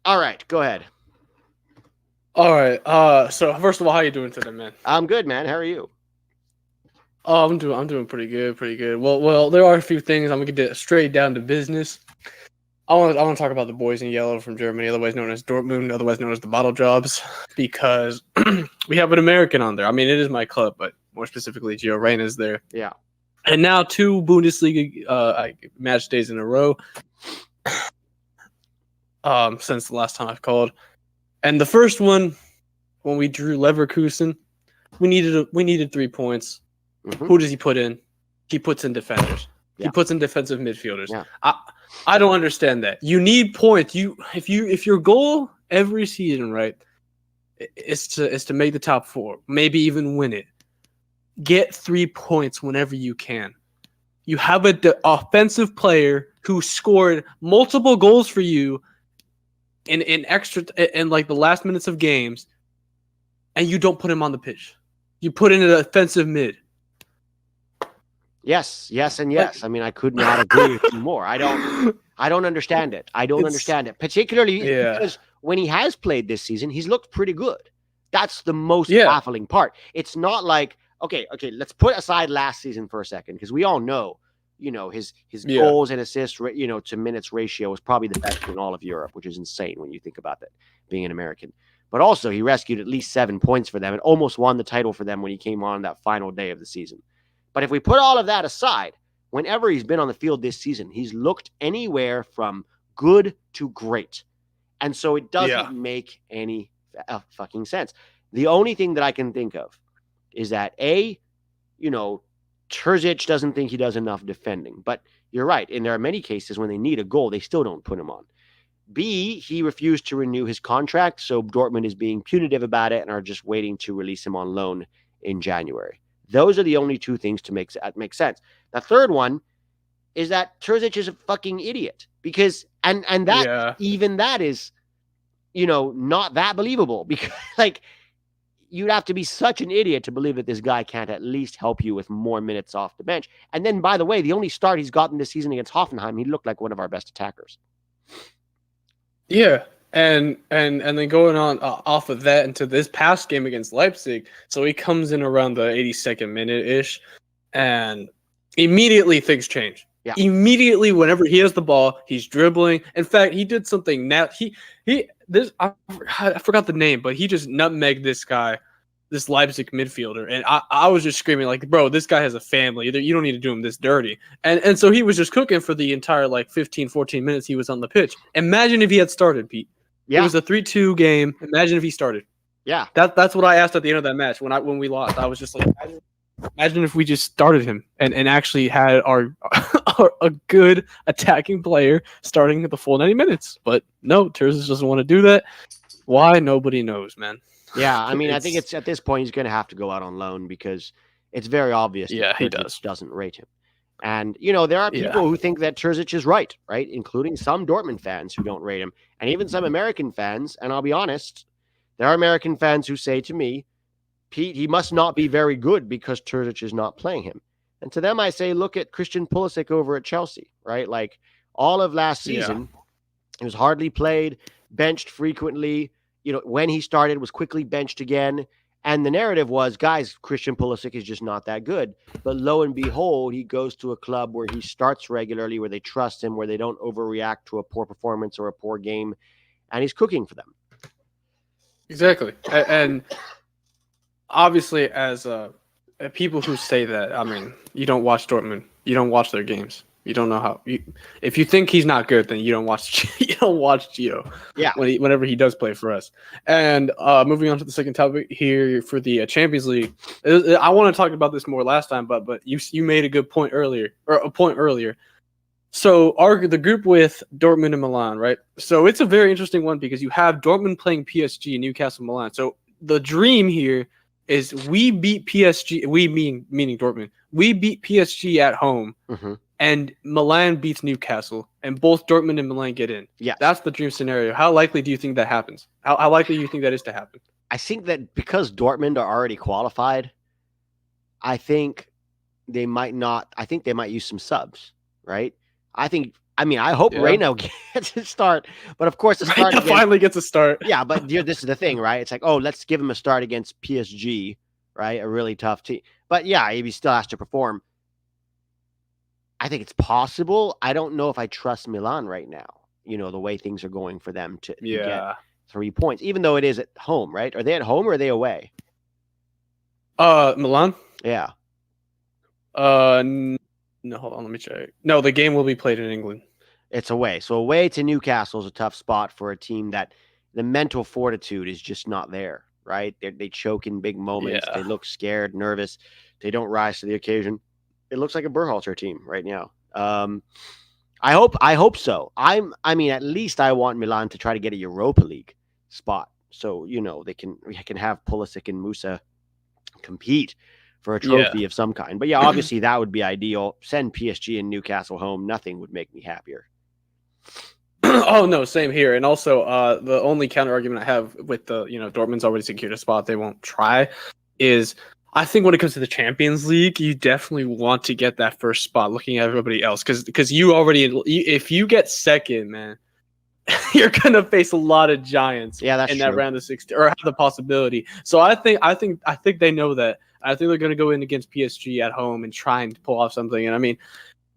All right, go ahead. All right. So first of all, how you doing today, man? I'm good, man. How are you? Oh, I'm doing pretty good. Well, there are a few things. I'm gonna get straight down to business. I want to talk about the boys in yellow from Germany, otherwise known as Dortmund, otherwise known as the Bottle Jobs, because we have an American on there. I mean, it is my club, but more specifically, Gio Reyna is there. Yeah. And now 2 Bundesliga match days in a row since the last time I've called. And the first one, when we drew Leverkusen, we needed 3 points. Mm-hmm. Who does he put in? He puts in defenders. Yeah. He puts in defensive midfielders. Yeah. I don't understand that. You need points. If your goal every season, right, is to make the top 4, maybe even win it. Get 3 points whenever you can. You have an offensive player who scored multiple goals for you in like the last minutes of games, and you don't put him on the pitch. You put in an offensive mid. Yes, and yes. I mean, I could not agree with you more. I don't understand it. I don't understand it, particularly because when he has played this season, he's looked pretty good. That's the most baffling part. It's not like, okay, let's put aside last season for a second, because we all know, his goals and assists, to minutes ratio is probably the best in all of Europe, which is insane when you think about that, being an American. But also, he rescued at least 7 points for them and almost won the title for them when he came on that final day of the season. But if we put all of that aside, whenever he's been on the field this season, he's looked anywhere from good to great. And so it doesn't make any fucking sense. The only thing that I can think of is that Terzic doesn't think he does enough defending. But you're right. And there are many cases when they need a goal, they still don't put him on. B, he refused to renew his contract, so Dortmund is being punitive about it and are just waiting to release him on loan in January. Those are the only 2 things to make sense. The third one is that Terzic is a fucking idiot, because even that is, not that believable, because you'd have to be such an idiot to believe that this guy can't at least help you with more minutes off the bench. And then, by the way, the only start he's gotten this season against Hoffenheim, he looked like one of our best attackers. Yeah. And then going on off of that into this past game against Leipzig, so he comes in around the 82nd minute-ish, and Immediately things change. Yeah. Immediately, whenever he has the ball, he's dribbling. In fact, he did something now. I forgot the name, but he just nutmegged this guy, this Leipzig midfielder, and I was just screaming like, bro, this guy has a family. You don't need to do him this dirty. And so he was just cooking for the entire 15, 14 minutes he was on the pitch. Imagine if he had started, Pete. Yeah. It was a 3-2 game. Imagine if he started. Yeah. That's what I asked at the end of that match when we lost. I was just like, imagine if we just started him and actually had a good attacking player starting the full 90 minutes. But no, Terzic doesn't want to do that. Why? Nobody knows, man. Yeah, I mean, I think it's at this point he's going to have to go out on loan because it's very obvious that he Terzic doesn't rate him. And, there are people who think that Terzic is right, including some Dortmund fans who don't rate him, and even some American fans. And I'll be honest, there are American fans who say to me, Pete, he must not be very good because Terzic is not playing him. And to them, I say, look at Christian Pulisic over at Chelsea, right? Like all of last season, he was hardly played, benched frequently. When he started, was quickly benched again. And the narrative was, guys, Christian Pulisic is just not that good. But lo and behold, he goes to a club where he starts regularly, where they trust him, where they don't overreact to a poor performance or a poor game. And he's cooking for them. Exactly. And obviously, as people who say that, I mean, you don't watch Dortmund. You don't watch their games. You don't know how. If you think he's not good, then you don't watch. You don't watch Gio. Yeah. Whenever he does play for us. And moving on to the second topic here for the Champions League, I want to talk about this more last time, but you made a good point earlier, So the group with Dortmund and Milan, right? So it's a very interesting one because you have Dortmund playing PSG and Newcastle Milan. So the dream here is we beat PSG. We meaning Dortmund. We beat PSG at home. Mm-hmm. And Milan beats Newcastle, and both Dortmund and Milan get in. Yeah, that's the dream scenario. How likely do you think that happens? How likely do you think that is to happen? I think that because Dortmund are already qualified, I think they might not. I think they might use some subs, right? I hope Reyna gets a start, but of course, finally gets a start. Yeah, but this is the thing, right? It's like, oh, let's give him a start against PSG, right? A really tough team, but yeah, he still has to perform. I think it's possible. I don't know if I trust Milan right now. The way things are going for them to get 3 points, even though it is at home, right? Are they at home or are they away? Milan? Yeah. No, hold on, let me check. No, the game will be played in England. It's away. So away to Newcastle is a tough spot for a team that the mental fortitude is just not there, right? They choke in big moments. Yeah. They look scared, nervous. They don't rise to the occasion. It looks like a Berhalter team right now. I hope so. At least I want Milan to try to get a Europa League spot. So, we can have Pulisic and Musa compete for a trophy of some kind. But yeah, obviously that would be ideal. Send PSG and Newcastle home. Nothing would make me happier. Oh no, same here. And also the only counter argument I have with the, Dortmund's already secured a spot, they won't try, is I think when it comes to the Champions League, you definitely want to get that first spot looking at everybody else. Because if you get second, man, you're going to face a lot of giants that round of 16 or have the possibility. So I think they know that. I think they're going to go in against PSG at home and try and pull off something. And I mean,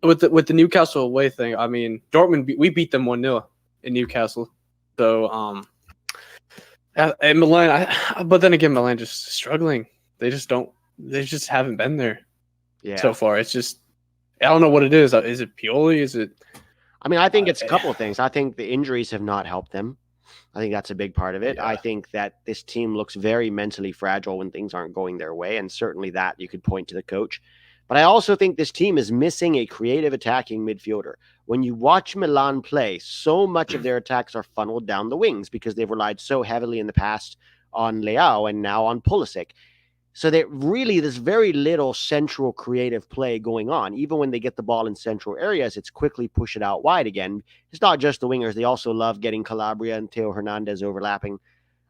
with the Newcastle away thing, I mean, Dortmund, we beat them 1-0 in Newcastle. So, and Milan, but then again, Milan just struggling. They just haven't been there so far. It's just, I don't know what it is. Is it Pioli? Is it? I mean, I think it's a couple of things. I think the injuries have not helped them. I think that's a big part of it. Yeah. I think that this team looks very mentally fragile when things aren't going their way. And certainly that you could point to the coach. But I also think this team is missing a creative attacking midfielder. When you watch Milan play, so much of their attacks are funneled down the wings because they've relied so heavily in the past on Leao and now on Pulisic. So there's very little central creative play going on. Even when they get the ball in central areas, it's quickly push it out wide again. It's not just the wingers. They also love getting Calabria and Theo Hernandez overlapping.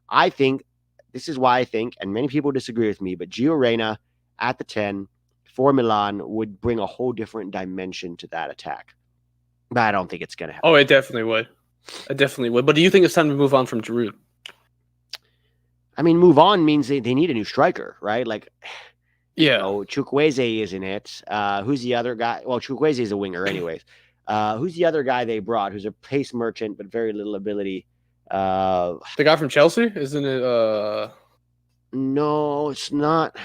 I think, this is why I think, and many people disagree with me, but Gio Reyna at the 10 for Milan would bring a whole different dimension to that attack. But I don't think it's going to happen. Oh, it definitely would. It definitely would. But do you think it's time to move on from Giroud? I mean, move on means they need a new striker, right? Like, Yeah. Chukwueze is in it. Who's the other guy? Well, Chukwueze is a winger, anyways. Who's the other guy they brought? Who's a pace merchant but very little ability? The guy from Chelsea, isn't it? No, it's not.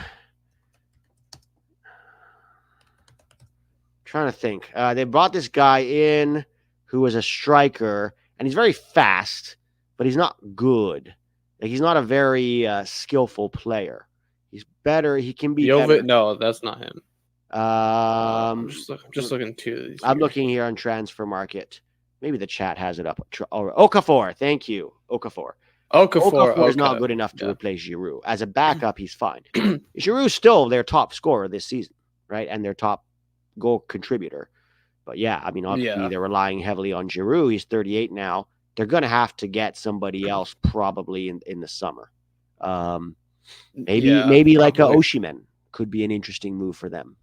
Trying to think. They brought this guy in who was a striker, and he's very fast, but he's not good. Like, he's not a very skillful player. He's better. He can be better. No, that's not him. I'm just looking to these. I'm looking here on Transfer Market. Maybe the chat has it up. Okafor, thank you. Okafor is not good enough to replace Giroud. As a backup, he's fine. Giroud's still their top scorer this season, right? And their top goal contributor. But yeah, I mean, obviously they're relying heavily on Giroud. He's 38 now. They're going to have to get somebody else probably in the summer. Maybe like a Osimhen could be an interesting move for them,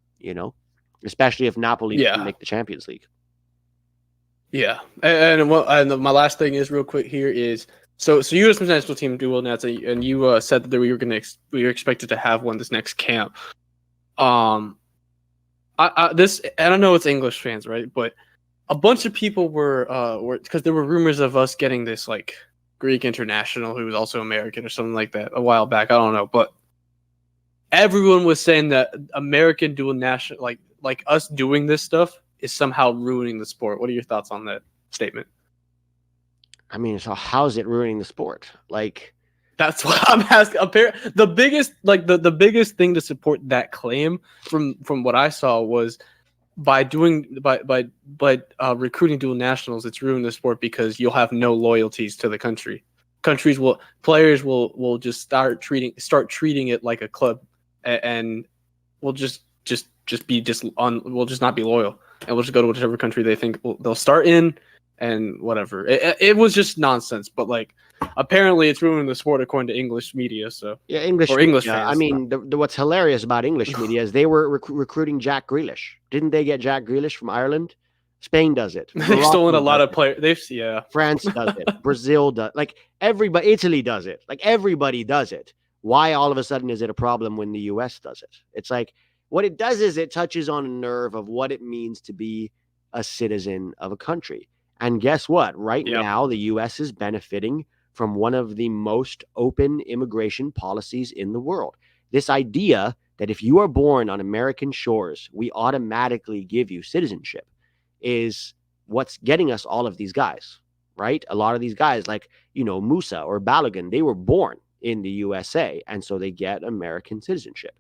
especially if Napoli can make the Champions League. Yeah. And my last thing is real quick here is so U.S. national team dual nets, and you said that we were expected to have one this next camp. I don't know it's English fans, right? But a bunch of people were because there were rumors of us getting this like Greek international who was also American or something like that a while back. I don't know, but everyone was saying that American dual national, like us doing this stuff, is somehow ruining the sport. What are your thoughts on that statement? I mean, so how's it ruining the sport? Like, that's what I'm asking. The biggest thing to support that claim from what I saw was by recruiting dual nationals, it's ruining the sport because you'll have no loyalties to the country. Players will just start treating it like a club, and we'll just not be loyal, and we'll just go to whichever country they think they'll start in, and whatever. It was just nonsense, but like apparently it's ruining the sport according to English media. So yeah, English fans. I mean, what's hilarious about English media is they were recruiting Jack Grealish. Didn't they get Jack Grealish from Ireland? Spain does it. They've stolen a lot of players. France does it. Brazil does. Like everybody. Italy does it. Like everybody does it. Why all of a sudden is it a problem when the U.S. does it? It's like what it does is it touches on a nerve of what it means to be a citizen of a country. And guess what? Right now, the U.S. is benefiting from one of the most open immigration policies in the world. This idea that if you are born on American shores, we automatically give you citizenship is what's getting us all of these guys, right? A lot of these guys like, Musa or Balogun, they were born in the USA, and so they get American citizenship.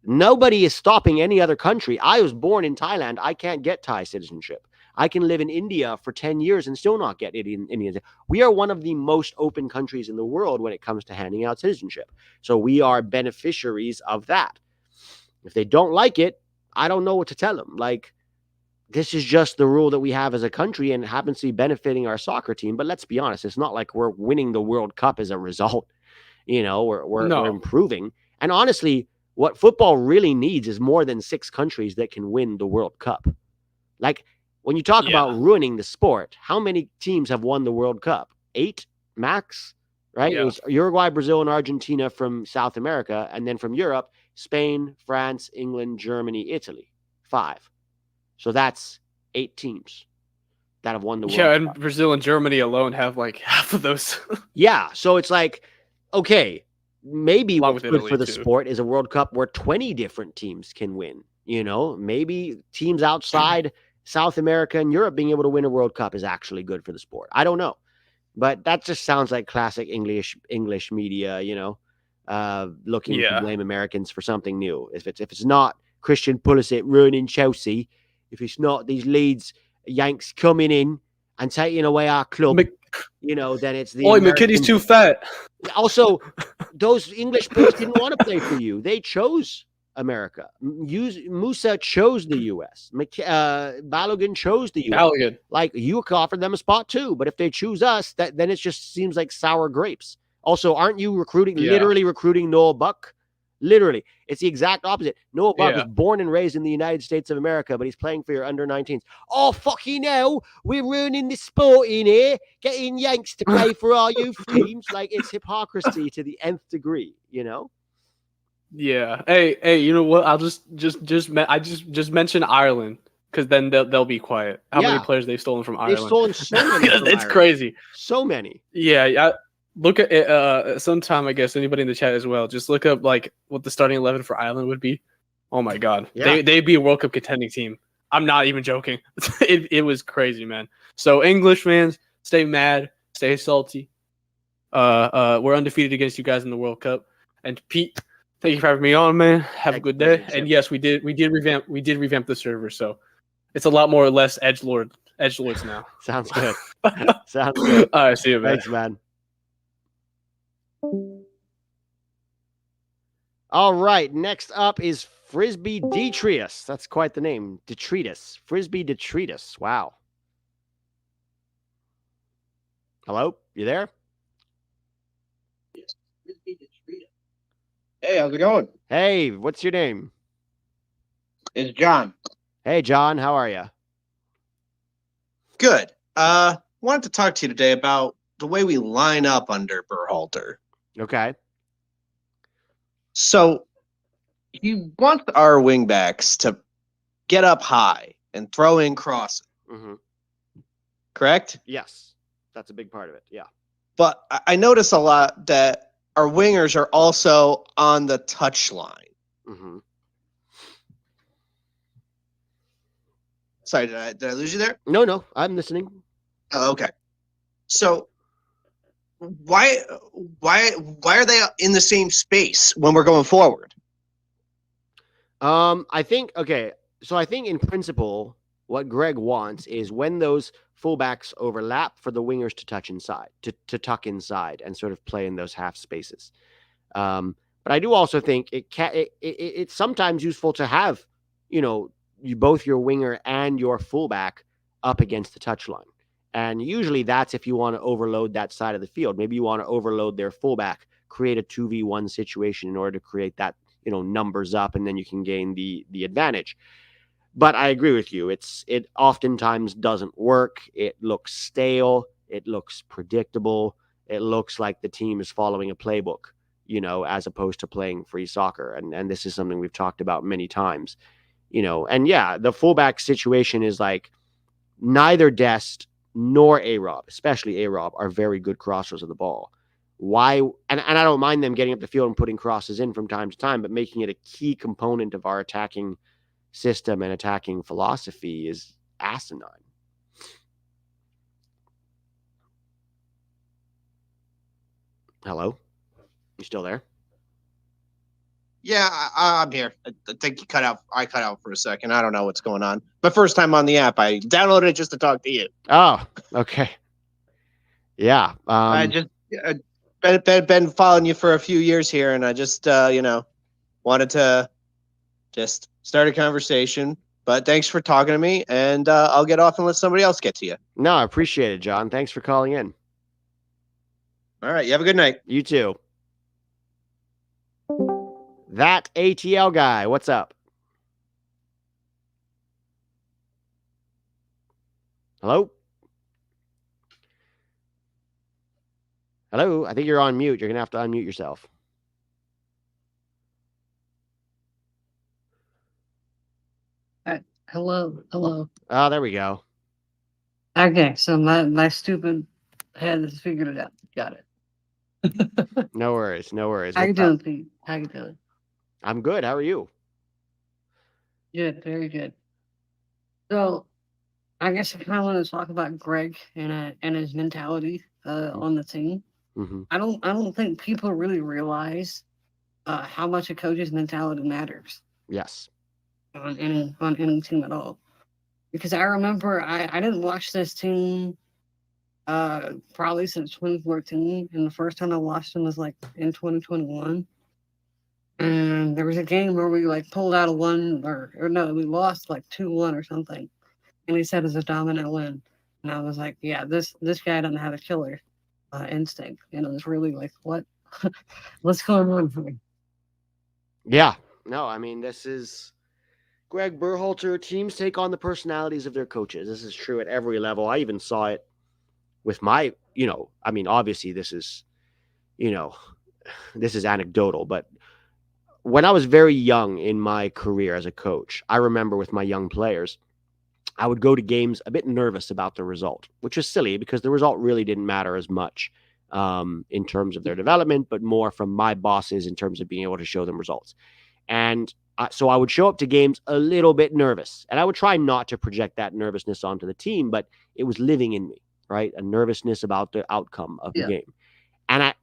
Nobody is stopping any other country. I was born in Thailand. I can't get Thai citizenship. I can live in India for 10 years and still not get it in India. We are one of the most open countries in the world when it comes to handing out citizenship. So we are beneficiaries of that. If they don't like it, I don't know what to tell them. Like, this is just the rule that we have as a country and it happens to be benefiting our soccer team. But let's be honest, it's not like we're winning the World Cup as a result. We're improving. And honestly, what football really needs is more than 6 countries that can win the World Cup. Like, when you talk about ruining the sport, how many teams have won the World Cup? 8 max, right? Yeah. It was Uruguay, Brazil, and Argentina from South America. And then from Europe, Spain, France, England, Germany, Italy. 5. So that's 8 teams that have won the World Cup. Yeah, and Brazil and Germany alone have like half of those. Yeah, so it's like, okay, maybe what's good for the sport is a World Cup where 20 different teams can win. Maybe teams outside South America and Europe being able to win a World Cup is actually good for the sport. I don't know. But that just sounds like classic English media, looking to blame Americans for something new. If it's not Christian Pulisic ruining Chelsea, if it's not these Leeds Yanks coming in and taking away our club, then it's the McKennie's too fat. Also, those English players didn't want to play for you. They chose America. Musa chose the U.S. Balogun chose the U.S. Balogun. Like, you could offer them a spot too, but if they choose us, then it just seems like sour grapes. Also, aren't you literally recruiting Noah Buck? Literally, it's the exact opposite. Noah Buck was born and raised in the United States of America, but he's playing for your under-19s. Oh, fucking hell, we're ruining the sport in here, getting Yanks to play for our youth teams. Like, it's hypocrisy to the nth degree, Yeah. Hey, you know what? I'll just mention Ireland because then they'll be quiet. How many Yeah. players they've stolen from They've Ireland? stolen so many. From It's Ireland. crazy. So many. Yeah. Look at it. Sometime, I guess anybody in the chat as well. Just look up like what the starting 11 for Ireland would be. Oh my God, Yeah. they'd be a World Cup contending team. I'm not even joking. It was crazy, man. So English fans, stay mad, stay salty. We're undefeated against you guys in the World Cup. And Pete, thank you for having me on, man. Have a good day. And yes, we did revamp the server, so it's a lot more or less edgelords now. Sounds good. Sounds good. All right, see you, man. Thanks, man. All right, next up is Frisbee Detritus. That's quite the name. Detritus. Frisbee Detritus. Wow. Hello? You there? Hey, how's it going? Hey, what's your name? It's John. Hey, John. How are you? Good. Wanted to talk to you today about the way we line up under Berhalter. Okay. So he wants our wingbacks to get up high and throw in crosses. Mm-hmm. Correct? Yes. That's a big part of it. Yeah. But I notice a lot that our wingers are also on the touch line. Mm-hmm. Sorry, did I lose you there? No, I'm listening. Oh, okay. So why are they in the same space when we're going forward? I think in principle, what Greg wants is when those fullbacks overlap for the wingers to touch inside, to tuck inside and sort of play in those half spaces. But I do also think it's sometimes useful to have, both your winger and your fullback up against the touchline. And usually that's if you want to overload that side of the field. Maybe you want to overload their fullback, create a 2v1 situation in order to create that, numbers up, and then you can gain the advantage. But I agree with you. It oftentimes doesn't work. It looks stale. It looks predictable. It looks like the team is following a playbook, as opposed to playing free soccer. And this is something we've talked about many times, and yeah, the fullback situation is like neither Dest nor A-Rob, especially A-Rob, are very good crossers of the ball. Why? And I don't mind them getting up the field and putting crosses in from time to time, but making it a key component of our attacking system and attacking philosophy is asinine. Hello? You still there? Yeah, I'm here. I think you cut out. I cut out for a second. I don't know what's going on. My first time on the app. I downloaded it just to talk to you. Oh, okay. Yeah. I just been following you for a few years here, and I just wanted to just start a conversation. But thanks for talking to me, and I'll get off and let somebody else get to you. No, I appreciate it, John. Thanks for calling in. All right, you have a good night. You too. That ATL guy, what's up? Hello? Hello? I think you're on mute. You're going to have to unmute yourself. Hello. Oh, there we go. Okay, so my stupid head has figured it out. Got it. No worries. How you doing, Pete? How you doing? I'm good. How are you? Good, very good. So, I guess I kind of want to talk about Greg and his mentality on the team. Mm-hmm. I don't think people really realize how much a coach's mentality matters. Yes. On any team at all, because I remember I didn't watch this team probably since 2014, and the first time I watched them was like in 2021. And there was a game where we like pulled out a one or no, we lost like 2-1 or something. And he said it's a dominant win. And I was like, yeah, this guy doesn't have a killer instinct. And it was really like, what's going on for me? Yeah. No, I mean, this is Greg Berhalter. Teams take on the personalities of their coaches. This is true at every level. I even saw it with my, obviously this is anecdotal, but when I was very young in my career as a coach, I remember with my young players, I would go to games a bit nervous about the result, which is silly because the result really didn't matter as much in terms of their development, but more from my bosses in terms of being able to show them results. And so I would show up to games a little bit nervous, and I would try not to project that nervousness onto the team, but it was living in me, right? A nervousness about the outcome of the game. And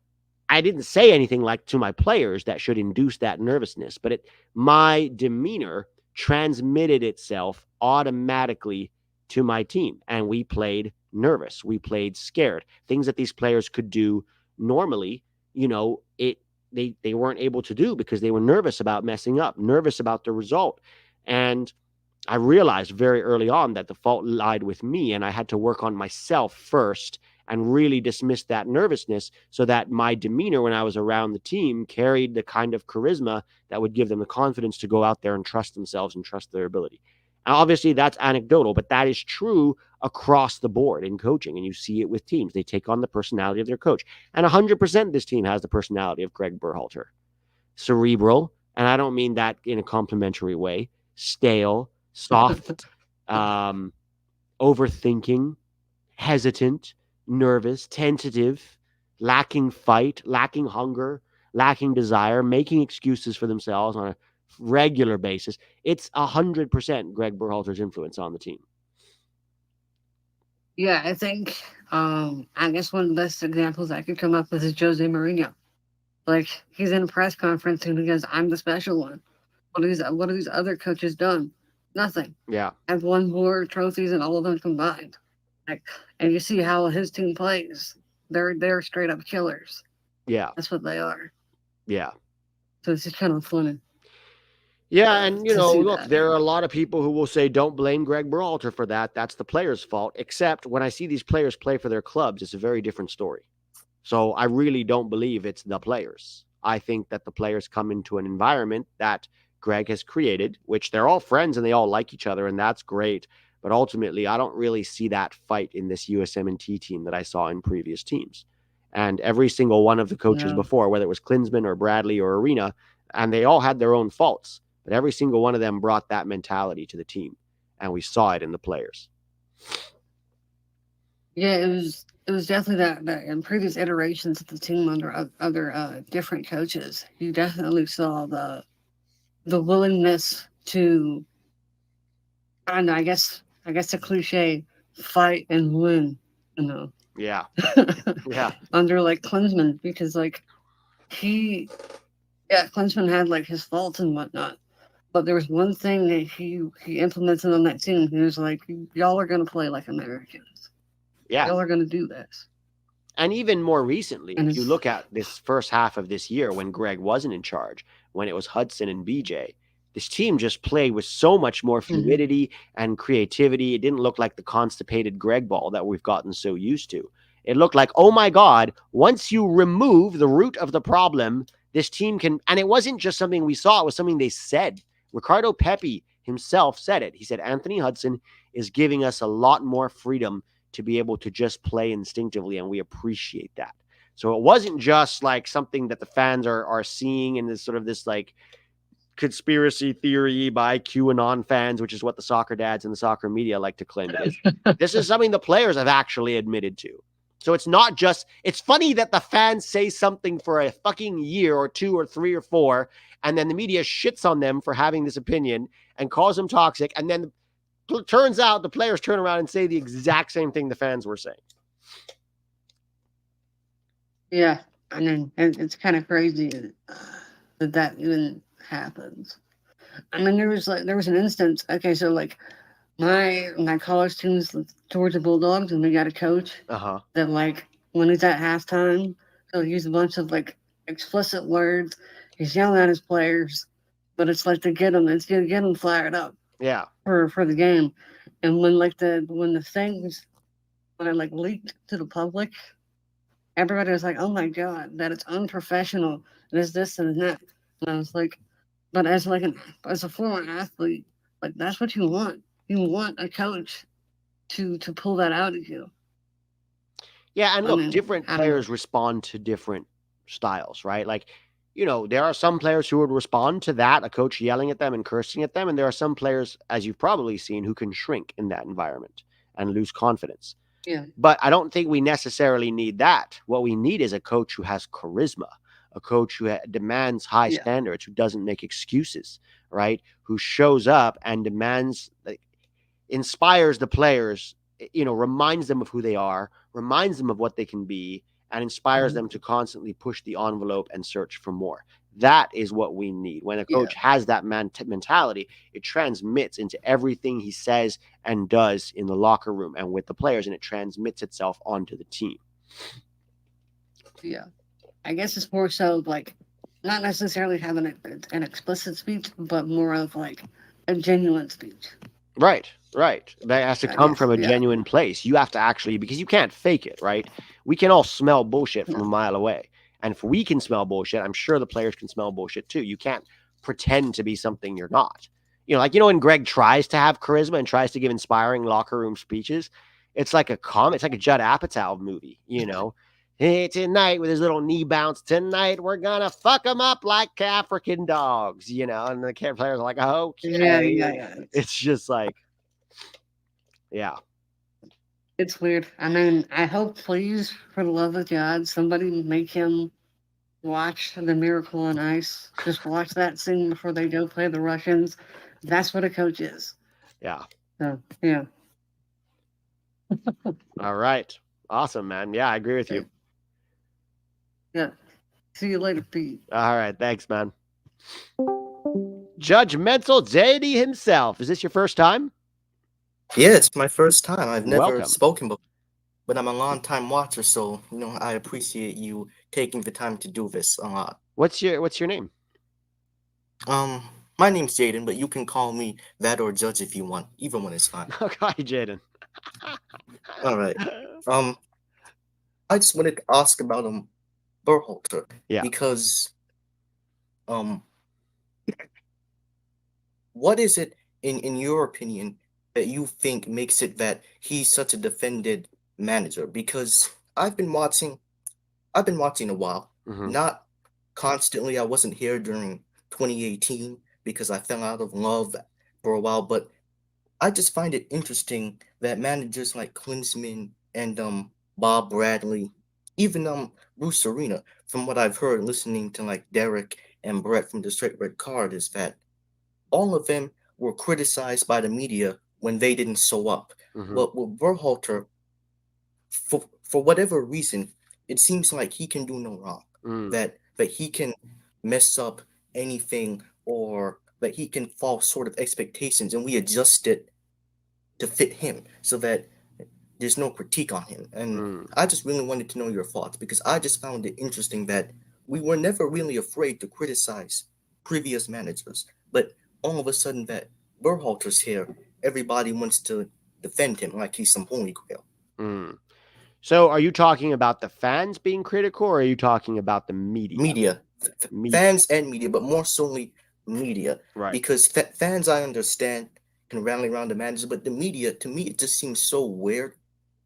I didn't say anything like to my players that should induce that nervousness, but my demeanor transmitted itself automatically to my team. And we played nervous. We played scared. Things that these players could do normally, they weren't able to do because they were nervous about messing up, nervous about the result. And I realized very early on that the fault lied with me, and I had to work on myself first and really dismiss that nervousness so that my demeanor when I was around the team carried the kind of charisma that would give them the confidence to go out there and trust themselves and trust their ability. And obviously, that's anecdotal, but that is true across the board in coaching, and you see it with teams. They take on the personality of their coach. And 100% this team has the personality of Greg Berhalter. Cerebral, and I don't mean that in a complimentary way, stale, soft, overthinking, hesitant, nervous, tentative, lacking fight, lacking hunger, lacking desire, making excuses for themselves on a regular basis. It's 100% Greg Berhalter's influence on the team. Yeah, I think I guess one of the best examples I could come up with is Jose Mourinho. Like, he's in a press conference and he goes, "I'm the special one." What have these other coaches done? Nothing. Yeah. I've won more trophies than all of them combined. And you see how his team plays. They're straight up killers. Yeah. That's what they are. Yeah. So it's just kind of funny. Yeah, and look, that. there are a lot of people who will say, don't blame Greg Berhalter for that. That's the players' fault. Except when I see these players play for their clubs, it's a very different story. So I really don't believe it's the players. I think that the players come into an environment that Greg has created, which they're all friends and they all like each other, and that's great. But ultimately, I don't really see that fight in this USMNT team that I saw in previous teams. And every single one of the coaches before, whether it was Klinsmann or Bradley or Arena, and they all had their own faults. But every single one of them brought that mentality to the team, and we saw it in the players. Yeah, it was definitely that in previous iterations of the team under other different coaches, you definitely saw the willingness to, I don't know, I guess the cliche, fight and win, Yeah. Yeah. Under like Klinsmann, because like Klinsmann had like his faults and whatnot. But there was one thing that he implemented on that team. He was like, y'all are going to play like Americans. Yeah. Y'all are going to do this. And even more recently, if you look at this first half of this year when Greg wasn't in charge, when it was Hudson and BJ, this team just played with so much more fluidity and creativity. It didn't look like the constipated Greg ball that we've gotten so used to. It looked like, oh my God, once you remove the root of the problem, this team can, and it wasn't just something we saw, it was something they said. Ricardo Pepi himself said it. He said, Anthony Hudson is giving us a lot more freedom to be able to just play instinctively, and we appreciate that. So it wasn't just like something that the fans are seeing in this sort of this like conspiracy theory by QAnon fans, which is what the soccer dads and the soccer media like to claim it is. This is something the players have actually admitted to. So it's not just, it's funny that the fans say something for a fucking year or 2 or 3 or 4, and then the media shits on them for having this opinion and calls them toxic. And then it turns out the players turn around and say the exact same thing the fans were saying. Yeah. I mean, it's kind of crazy that even happens. I mean, there was an instance. Okay. So like my college team's towards the Bulldogs, and we got a coach that like when he's at halftime, he'll use a bunch of like explicit words. He's yelling at his players, but it's like to get them fired up. Yeah. For the game. And when it like leaked to the public, everybody was like, "Oh my God, that it's unprofessional. There's this and that." And I was like, but as a former athlete, like that's what you want. You want a coach to pull that out of you. Yeah, and look, different players respond to different styles, right? Like, there are some players who would respond to that, a coach yelling at them and cursing at them. And there are some players, as you've probably seen, who can shrink in that environment and lose confidence. Yeah. But I don't think we necessarily need that. What we need is a coach who has charisma, a coach who demands high standards, who doesn't make excuses, right? Who shows up and demands, inspires the players, reminds them of who they are, reminds them of what they can be, and inspires them to constantly push the envelope and search for more. That is what we need. When a coach has that mentality, it transmits into everything he says and does in the locker room and with the players, and it transmits itself onto the team. Yeah. I guess it's more so like not necessarily having an explicit speech, but more of like a genuine speech. Right. That has to come from a genuine place. You have to actually, because you can't fake it, right? We can all smell bullshit from a mile away. And if we can smell bullshit, I'm sure the players can smell bullshit too. You can't pretend to be something you're not. When Greg tries to have charisma and tries to give inspiring locker room speeches, it's like it's like a Judd Apatow movie, Hey, tonight with his little knee bounce, tonight we're gonna fuck them up like African dogs, and the players are like, okay. Yeah. It's just like, yeah. It's weird. I mean, I hope, please, for the love of God, somebody make him watch The Miracle on Ice. Just watch that scene before they go play the Russians. That's what a coach is. Yeah. So, yeah. All right. Awesome, man. Yeah, I agree with you. Yeah. See you later, Pete. All right. Thanks, man. Judgmental JD himself. Is this your first time? Yeah, it's my first time. I've never Welcome. spoken before, but I'm a long-time watcher, so I appreciate you taking the time to do this a lot. What's your name? My name's Jaden, but you can call me that or Judge if you want. Either one is fine. Okay, Jaden. All right. I just wanted to ask about Berhalter. Yeah. Because what is it in your opinion that you think makes it that he's such a defended manager? Because I've been watching a while. Mm-hmm. Not constantly. I wasn't here during 2018 because I fell out of love for a while, but I just find it interesting that managers like Klinsmann and Bob Bradley, even Bruce Arena, from what I've heard listening to like Derek and Brett from the Straight Red Card, is that all of them were criticized by the media when they didn't show up. Mm-hmm. But with Berhalter, for whatever reason, it seems like he can do no wrong. That he can mess up anything, or that he can fall short of expectations, and we adjust it to fit him so that there's no critique on him. And I just really wanted to know your thoughts, because I just found it interesting that we were never really afraid to criticize previous managers, but all of a sudden that Berhalter's here, everybody wants to defend him like he's some holy grail. So are you talking about the fans being critical, or are you talking about the media? Media. Fans and media, but more solely media. Right. Because fans, I understand, can rally around the manager, but the media, to me, it just seems so weird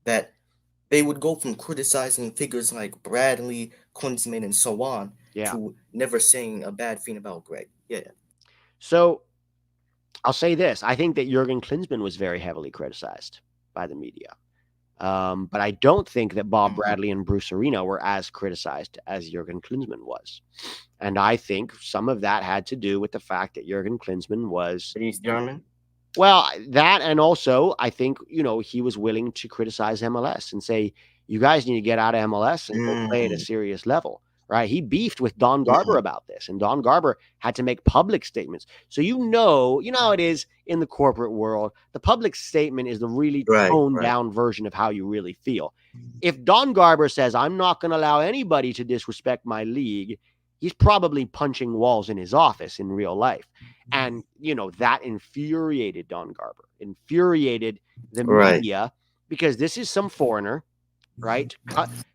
that they would go from criticizing figures like Bradley, Klinsmann, and so on, to never saying a bad thing about Greg. Yeah. So I'll say this. I think that Jurgen Klinsmann was very heavily criticized by the media. But I don't think that Bob Bradley and Bruce Arena were as criticized as Jurgen Klinsmann was. And I think some of that had to do with the fact that Jurgen Klinsmann was... He's German? Well, that, and also I think, he was willing to criticize MLS and say, you guys need to get out of MLS and go play at a serious level. Right? He beefed with Don Garber about this, and Don Garber had to make public statements. So you know how it is in the corporate world. The public statement is the really toned down version of how you really feel. If Don Garber says, I'm not going to allow anybody to disrespect my league, he's probably punching walls in his office in real life. And, that infuriated Don Garber, infuriated the media, because this is some foreigner, right?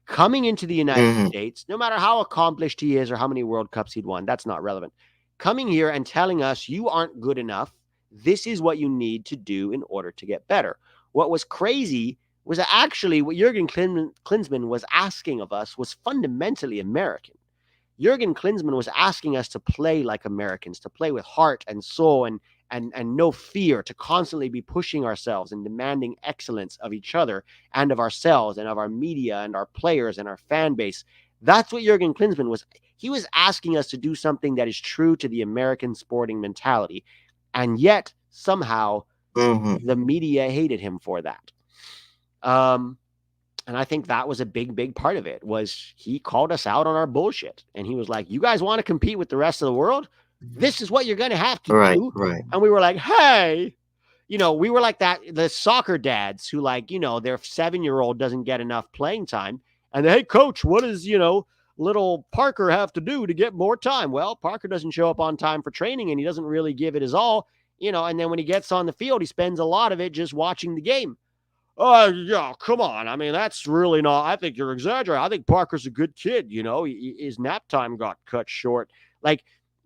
Coming into the United States, no matter how accomplished he is or how many World Cups he'd won, that's not relevant. Coming here and telling us you aren't good enough. This is what you need to do in order to get better. What was crazy was actually what Jurgen Klinsmann was asking of us was fundamentally American. Jurgen Klinsmann was asking us to play like Americans, to play with heart and soul and no fear, to constantly be pushing ourselves and demanding excellence of each other and of ourselves and of our media and our players and our fan base. That's what Jurgen Klinsmann was. He was asking us to do something that is true to the American sporting mentality. And yet, somehow, the media hated him for that. And I think that was a big part of it, was he called us out on our bullshit. And he was like, you guys want to compete with the rest of the world? This is what you're going to have to do. Right. And we were like, hey, we were like that, the soccer dads who, like, their 7-year-old doesn't get enough playing time. And hey, coach, what does, little Parker have to do to get more time? Well, Parker doesn't show up on time for training and he doesn't really give it his all, and then when he gets on the field, he spends a lot of it just watching the game. Oh, yeah, come on. I mean, that's really not, I think you're exaggerating. I think Parker's a good kid, his nap time got cut short. Like,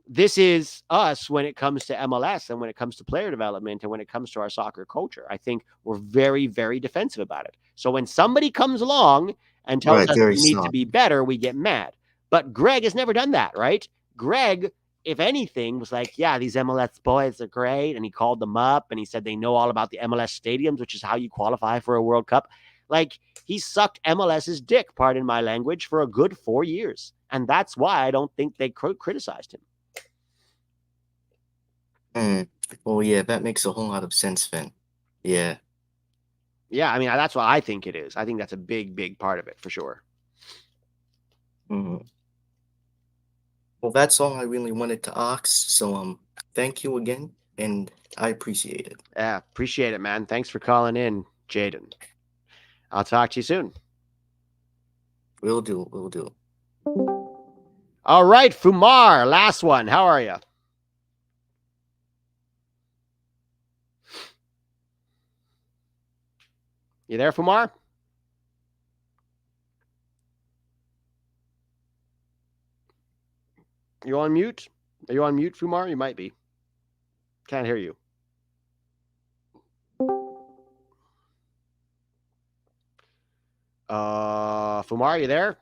this is us when it comes to MLS and when it comes to player development and when it comes to our soccer culture. I think we're very, very defensive about it. So when somebody comes along and tells us we need to be better, we get mad. But Greg has never done that, right? Greg, if anything, was like, yeah, these MLS boys are great. And he called them up and he said they know all about the MLS stadiums, which is how you qualify for a World Cup. Like, he sucked MLS's dick, pardon my language, for a good 4 years. And that's why I don't think they criticized him. Oh, yeah, that makes a whole lot of sense, Finn. Yeah. Yeah, I mean, that's what I think it is. I think that's a big part of it, for sure. Well, that's all I really wanted to ask. So, thank you again, and I appreciate it. Yeah, appreciate it, man. Thanks for calling in, Jaden. I'll talk to you soon. Will do. All right, Fumar, last one. How are you? You there, Fumar? You on mute? Are you on mute, Fumar? You might be. Can't hear you. Fumar, you there?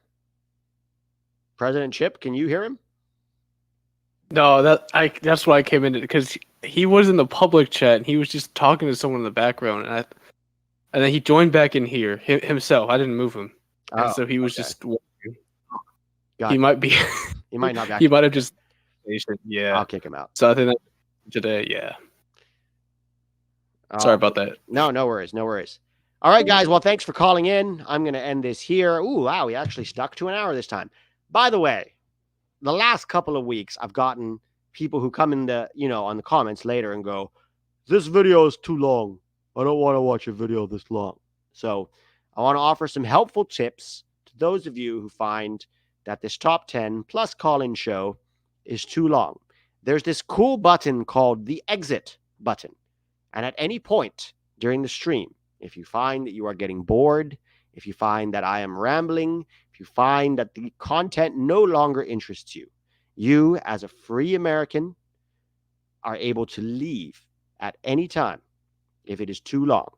President Chip, can you hear him? No, that's why I came in, because he was in the public chat and he was just talking to someone in the background, and then he joined back in here himself. I didn't move him, and so he was just. He might be. He might not be. He might have just. Yeah, I'll kick him out. So I think that today, yeah. Sorry about that. No worries. All right, guys. Well, thanks for calling in. I'm going to end this here. Ooh, wow, we actually stuck to an hour this time. By the way, the last couple of weeks, I've gotten people who come in on the comments later and go, "This video is too long. I don't want to watch a video this long." So I want to offer some helpful tips to those of you who find that this top 10 plus call-in show is too long. There's this cool button called the exit button. And at any point during the stream, if you find that you are getting bored, if you find that I am rambling, if you find that the content no longer interests you, you as a free American are able to leave at any time if it is too long.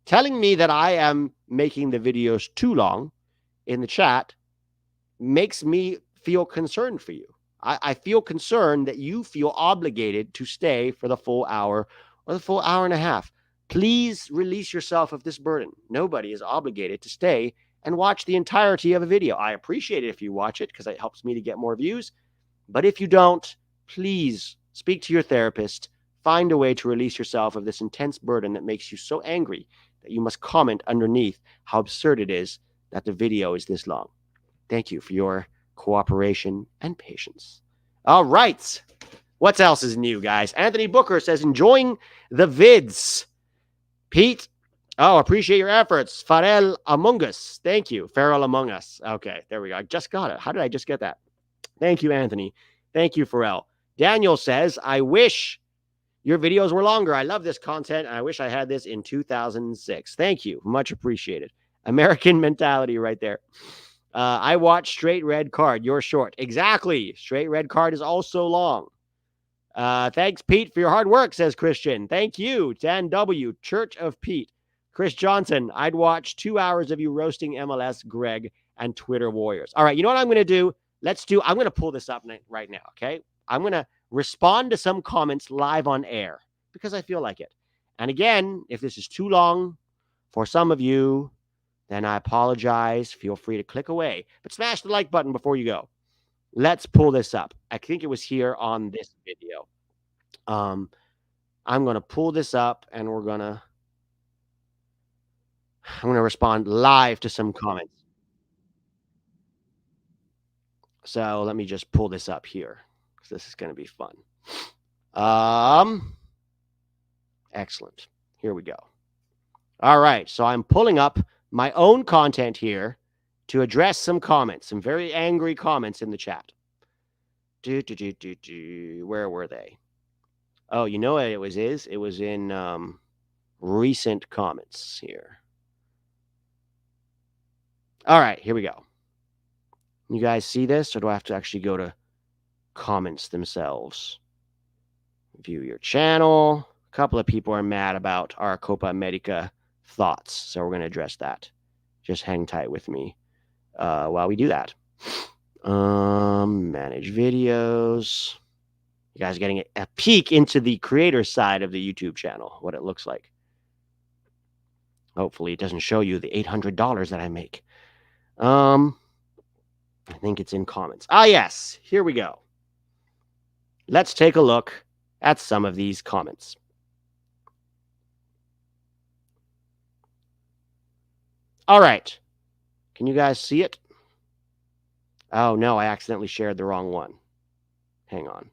Telling me that I am making the videos too long in the chat makes me feel concerned for you. I feel concerned that you feel obligated to stay for the full hour or the full hour and a half. Please release yourself of this burden. Nobody is obligated to stay and watch the entirety of a video. I appreciate it if you watch it because it helps me to get more views. But if you don't, please speak to your therapist. Find a way to release yourself of this intense burden that makes you so angry that you must comment underneath how absurd it is that the video is this long. Thank you for your cooperation and patience. All right. What else is new, guys? Anthony Booker says, enjoying the vids. Pete, appreciate your efforts. Farrell Among Us. Thank you. Farrell Among Us. Okay, there we go. I just got it. How did I just get that? Thank you, Anthony. Thank you, Farrell. Daniel says, I wish your videos were longer. I love this content, and I wish I had this in 2006. Thank you. Much appreciated. American mentality right there. I watched Straight Red Card. You're short. Exactly. Straight Red Card is also long. Thanks, Pete, for your hard work, says Christian. Thank you, Dan W., Church of Pete. Chris Johnson, I'd watch 2 hours of you roasting MLS, Greg, and Twitter warriors. All right, you know what I'm going to do? I'm going to pull this up right now, okay? I'm going to respond to some comments live on air because I feel like it. And again, if this is too long for some of you, then I apologize. Feel free to click away. But smash the like button before you go. Let's pull this up. I think it was here on this video. I'm going to pull this up, and I'm going to respond live to some comments. So let me just pull this up here, because this is going to be fun. Excellent. Here we go. All right. So I'm pulling up my own content here to address some comments, some very angry comments in the chat. Where were they? Oh, you know what it was? It was in recent comments here. All right, here we go. You guys see this, or do I have to actually go to comments themselves? View your channel. A couple of people are mad about our Copa America thoughts, so we're going to address that. Just hang tight with me while we do that. Manage videos. You guys are getting a peek into the creator side of the YouTube channel, what it looks like. Hopefully it doesn't show you the $800 that I make. I think it's in comments. Ah, yes. Here we go. Let's take a look at some of these comments. All right. Can you guys see it? Oh, no, I accidentally shared the wrong one. Hang on.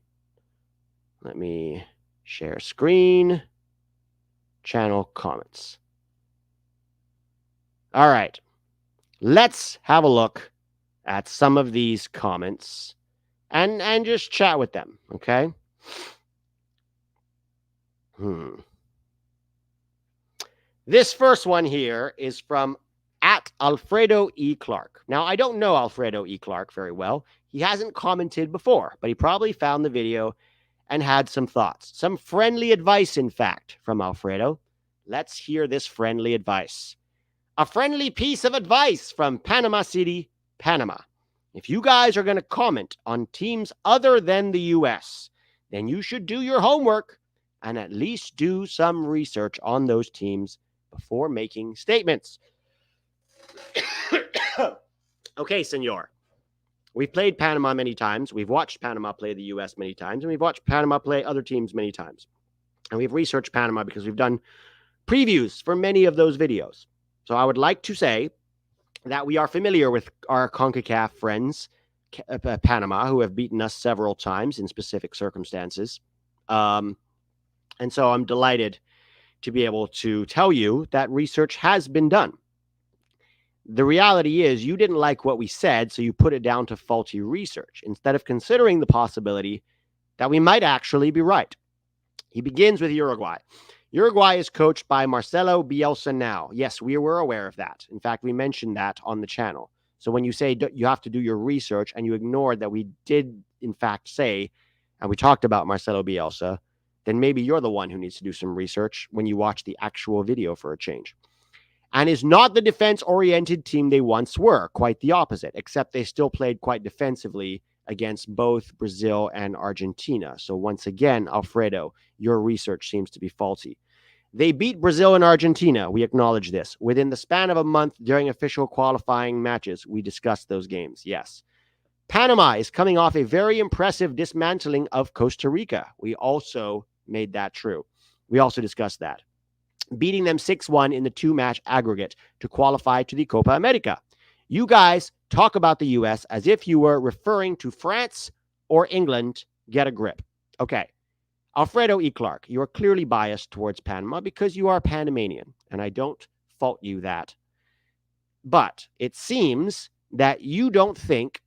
Let me share screen. Channel comments. All right. Let's have a look at some of these comments and just chat with them, okay? This first one here is from @Alfredo E. Clark. Now, I don't know Alfredo E. Clark very well. He hasn't commented before, but he probably found the video and had some thoughts. Some friendly advice, in fact, from Alfredo. Let's hear this friendly advice. A friendly piece of advice from Panama City, Panama. If you guys are going to comment on teams other than the U.S., then you should do your homework and at least do some research on those teams before making statements. Okay, senor. We've played Panama many times. We've watched Panama play the U.S. many times, and we've watched Panama play other teams many times. And we've researched Panama because we've done previews for many of those videos. So I would like to say that we are familiar with our CONCACAF friends, Panama, who have beaten us several times in specific circumstances. And so I'm delighted to be able to tell you that research has been done. The reality is you didn't like what we said, so you put it down to faulty research instead of considering the possibility that we might actually be right. He begins with Uruguay. Uruguay is coached by Marcelo Bielsa now. Yes, we were aware of that. In fact, we mentioned that on the channel. So when you say you have to do your research and you ignored that we did, in fact, say, and we talked about Marcelo Bielsa, then maybe you're the one who needs to do some research when you watch the actual video for a change. And is not the defense-oriented team they once were. Quite the opposite, except they still played quite defensively against both Brazil and Argentina. So once again, Alfredo, your research seems to be faulty. They beat Brazil and Argentina. We acknowledge this. Within the span of a month during official qualifying matches, we discussed those games. Yes. Panama is coming off a very impressive dismantling of Costa Rica. We also made that true. We also discussed that. Beating them 6-1 in the two-match aggregate to qualify to the Copa America. You guys talk about the U.S. as if you were referring to France or England. Get a grip. Okay. Alfredo E. Clark, you are clearly biased towards Panama because you are Panamanian, and I don't fault you that. But it seems that you don't think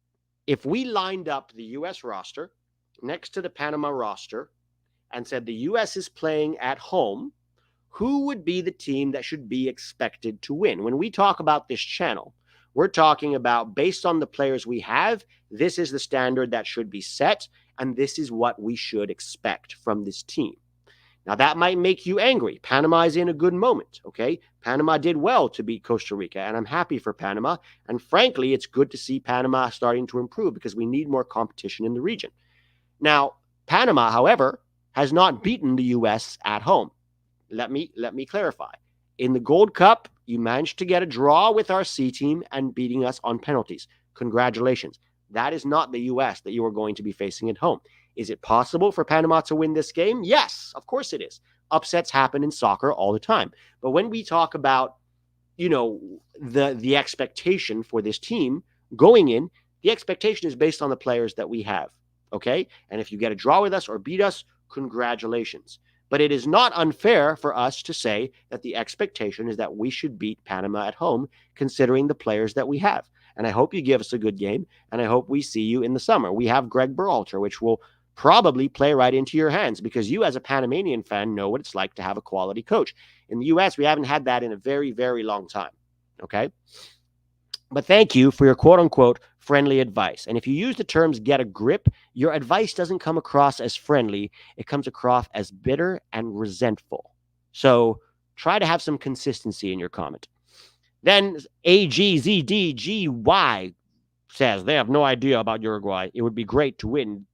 if we lined up the U.S. roster next to the Panama roster and said the U.S. is playing at home, who would be the team that should be expected to win? When we talk about this channel, we're talking about based on the players we have, this is the standard that should be set, and this is what we should expect from this team. Now, that might make you angry. Panama is in a good moment, okay? Panama did well to beat Costa Rica, and I'm happy for Panama. And frankly, it's good to see Panama starting to improve because we need more competition in the region. Now, Panama, however, has not beaten the U.S. at home. Let me clarify. In the Gold Cup, you managed to get a draw with our C team and beating us on penalties. Congratulations. That is not the U.S. that you are going to be facing at home. Is it possible for Panama to win this game? Yes, of course it is. Upsets happen in soccer all the time. But when we talk about, the expectation for this team going in, the expectation is based on the players that we have, okay? And if you get a draw with us or beat us, congratulations. But it is not unfair for us to say that the expectation is that we should beat Panama at home, considering the players that we have. And I hope you give us a good game, and I hope we see you in the summer. We have Greg Berhalter, which will probably play right into your hands because you, as a Panamanian fan, know what it's like to have a quality coach. In the U.S., we haven't had that in a very, very long time, okay? But thank you for your quote-unquote friendly advice. And if you use the terms get a grip, your advice doesn't come across as friendly. It comes across as bitter and resentful. So try to have some consistency in your comment. Then AGZDGY says they have no idea about Uruguay. It would be great to win,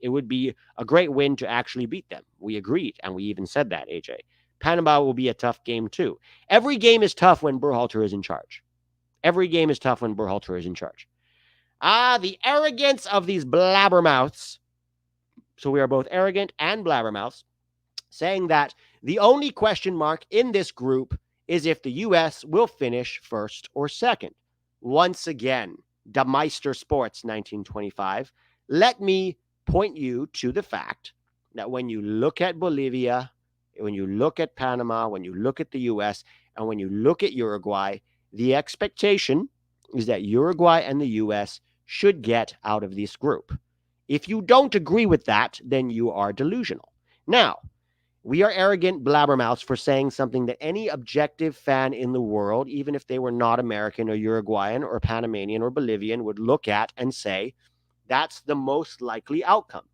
it would be a great win to actually beat them. We agreed, and we even said that, AJ. Panama will be a tough game too. Every game is tough when Berhalter is in charge. Every game is tough when Berhalter is in charge. The arrogance of these blabbermouths. So we are both arrogant and blabbermouths, saying that the only question mark in this group is if the U.S. will finish first or second. Once again, Da Meister Sports 1925, let me point you to the fact that when you look at Bolivia, when you look at Panama, when you look at the U.S., and when you look at Uruguay, the expectation is that Uruguay and the U.S. should get out of this group. If you don't agree with that, then you are delusional. Now, we are arrogant blabbermouths for saying something that any objective fan in the world, even if they were not American or Uruguayan or Panamanian or Bolivian, would look at and say, that's the most likely outcome.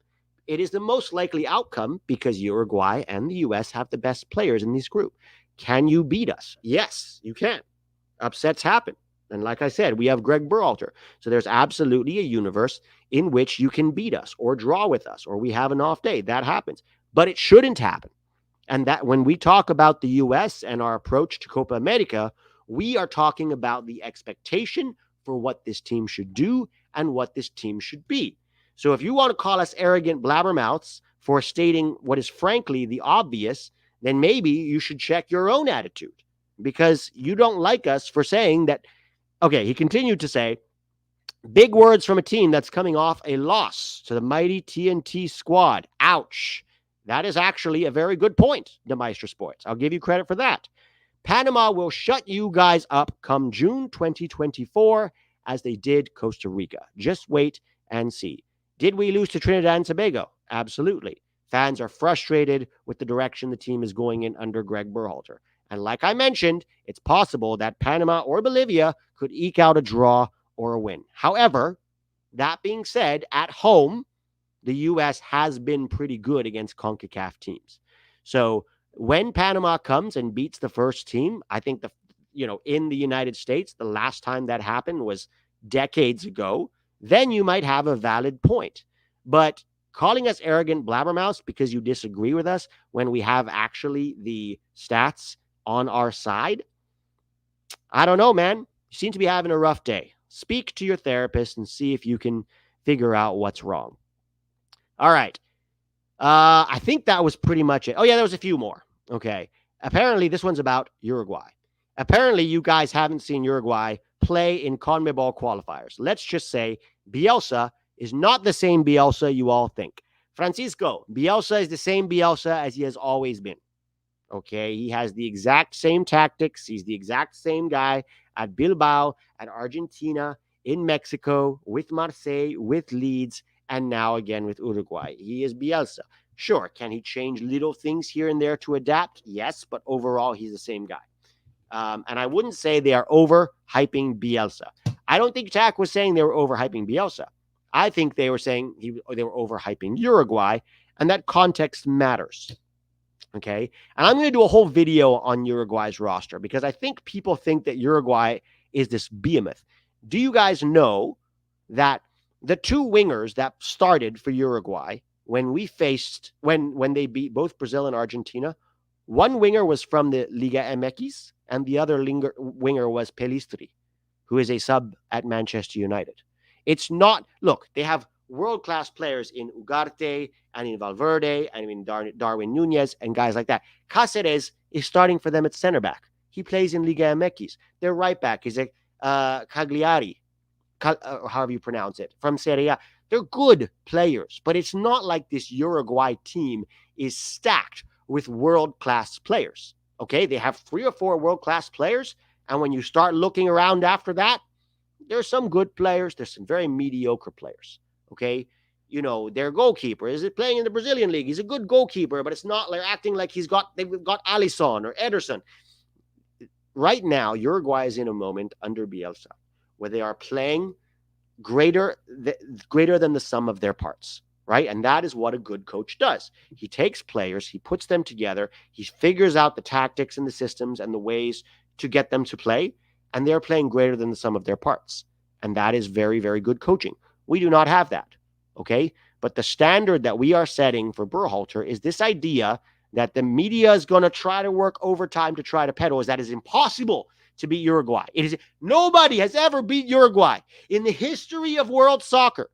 It is the most likely outcome because Uruguay and the U.S. have the best players in this group. Can you beat us? Yes, you can. Upsets happen. And like I said, we have Greg Berhalter. So there's absolutely a universe in which you can beat us or draw with us or we have an off day. That happens. But it shouldn't happen. And that when we talk about the U.S. and our approach to Copa America, we are talking about the expectation for what this team should do and what this team should be. So if you want to call us arrogant blabbermouths for stating what is frankly the obvious, then maybe you should check your own attitude because you don't like us for saying that. Okay, he continued to say, big words from a team that's coming off a loss to the mighty TNT squad. Ouch. That is actually a very good point, the Meister Sports. I'll give you credit for that. Panama will shut you guys up come June 2024 as they did Costa Rica. Just wait and see. Did we lose to Trinidad and Tobago? Absolutely. Fans are frustrated with the direction the team is going in under Greg Berhalter. And like I mentioned, it's possible that Panama or Bolivia could eke out a draw or a win. However, that being said, at home, the U.S. has been pretty good against CONCACAF teams. So when Panama comes and beats the first team, I think in the United States, the last time that happened was decades ago, then you might have a valid point. But calling us arrogant blabbermouths because you disagree with us when we have actually the stats on our side, I don't know, man. You seem to be having a rough day. Speak to your therapist and see if you can figure out what's wrong. All right. I think that was pretty much it. Oh, yeah, there was a few more. Okay. Apparently, this one's about Uruguay. Apparently, you guys haven't seen Uruguay play in CONMEBOL qualifiers. Let's just say Bielsa is not the same Bielsa you all think. Francisco, Bielsa is the same Bielsa as he has always been. Okay, he has the exact same tactics. He's the exact same guy at Bilbao, at Argentina, in Mexico, with Marseille, with Leeds, and now again with Uruguay. He is Bielsa. Sure, can he change little things here and there to adapt? Yes, but overall, he's the same guy. And I wouldn't say they are overhyping Bielsa. I don't think Tack was saying they were overhyping Bielsa. I think they were saying they were overhyping Uruguay, and that context matters. Okay. And I'm going to do a whole video on Uruguay's roster because I think people think that Uruguay is this behemoth. Do you guys know that the two wingers that started for Uruguay when they beat both Brazil and Argentina, one winger was from the Liga MX and the other winger was Pelistri, who is a sub at Manchester United. It's not, look, they have world-class players in Ugarte and in Valverde and in Darwin Nunez and guys like that. Cáceres is starting for them at center back. He plays in Liga MX. Their right back is Cagliari, however you pronounce it, from Serie A. They're good players, but it's not like this Uruguay team is stacked with world-class players. Okay, they have 3 or 4 world-class players, and when you start looking around after that, there's some good players, there's some very mediocre players. Okay, their goalkeeper is playing in the Brazilian league. He's a good goalkeeper, but it's not like acting like they've got Alisson or Ederson. Right now, Uruguay is in a moment under Bielsa where they are playing greater than the sum of their parts, right? And that is what a good coach does. He takes players, he puts them together, he figures out the tactics and the systems and the ways to get them to play, and they're playing greater than the sum of their parts. And that is very, very good coaching. We do not have that, okay? But the standard that we are setting for Berhalter is this idea that the media is going to try to work overtime to try to peddle is that it's impossible to beat Uruguay. Nobody has ever beat Uruguay. In the history of world soccer,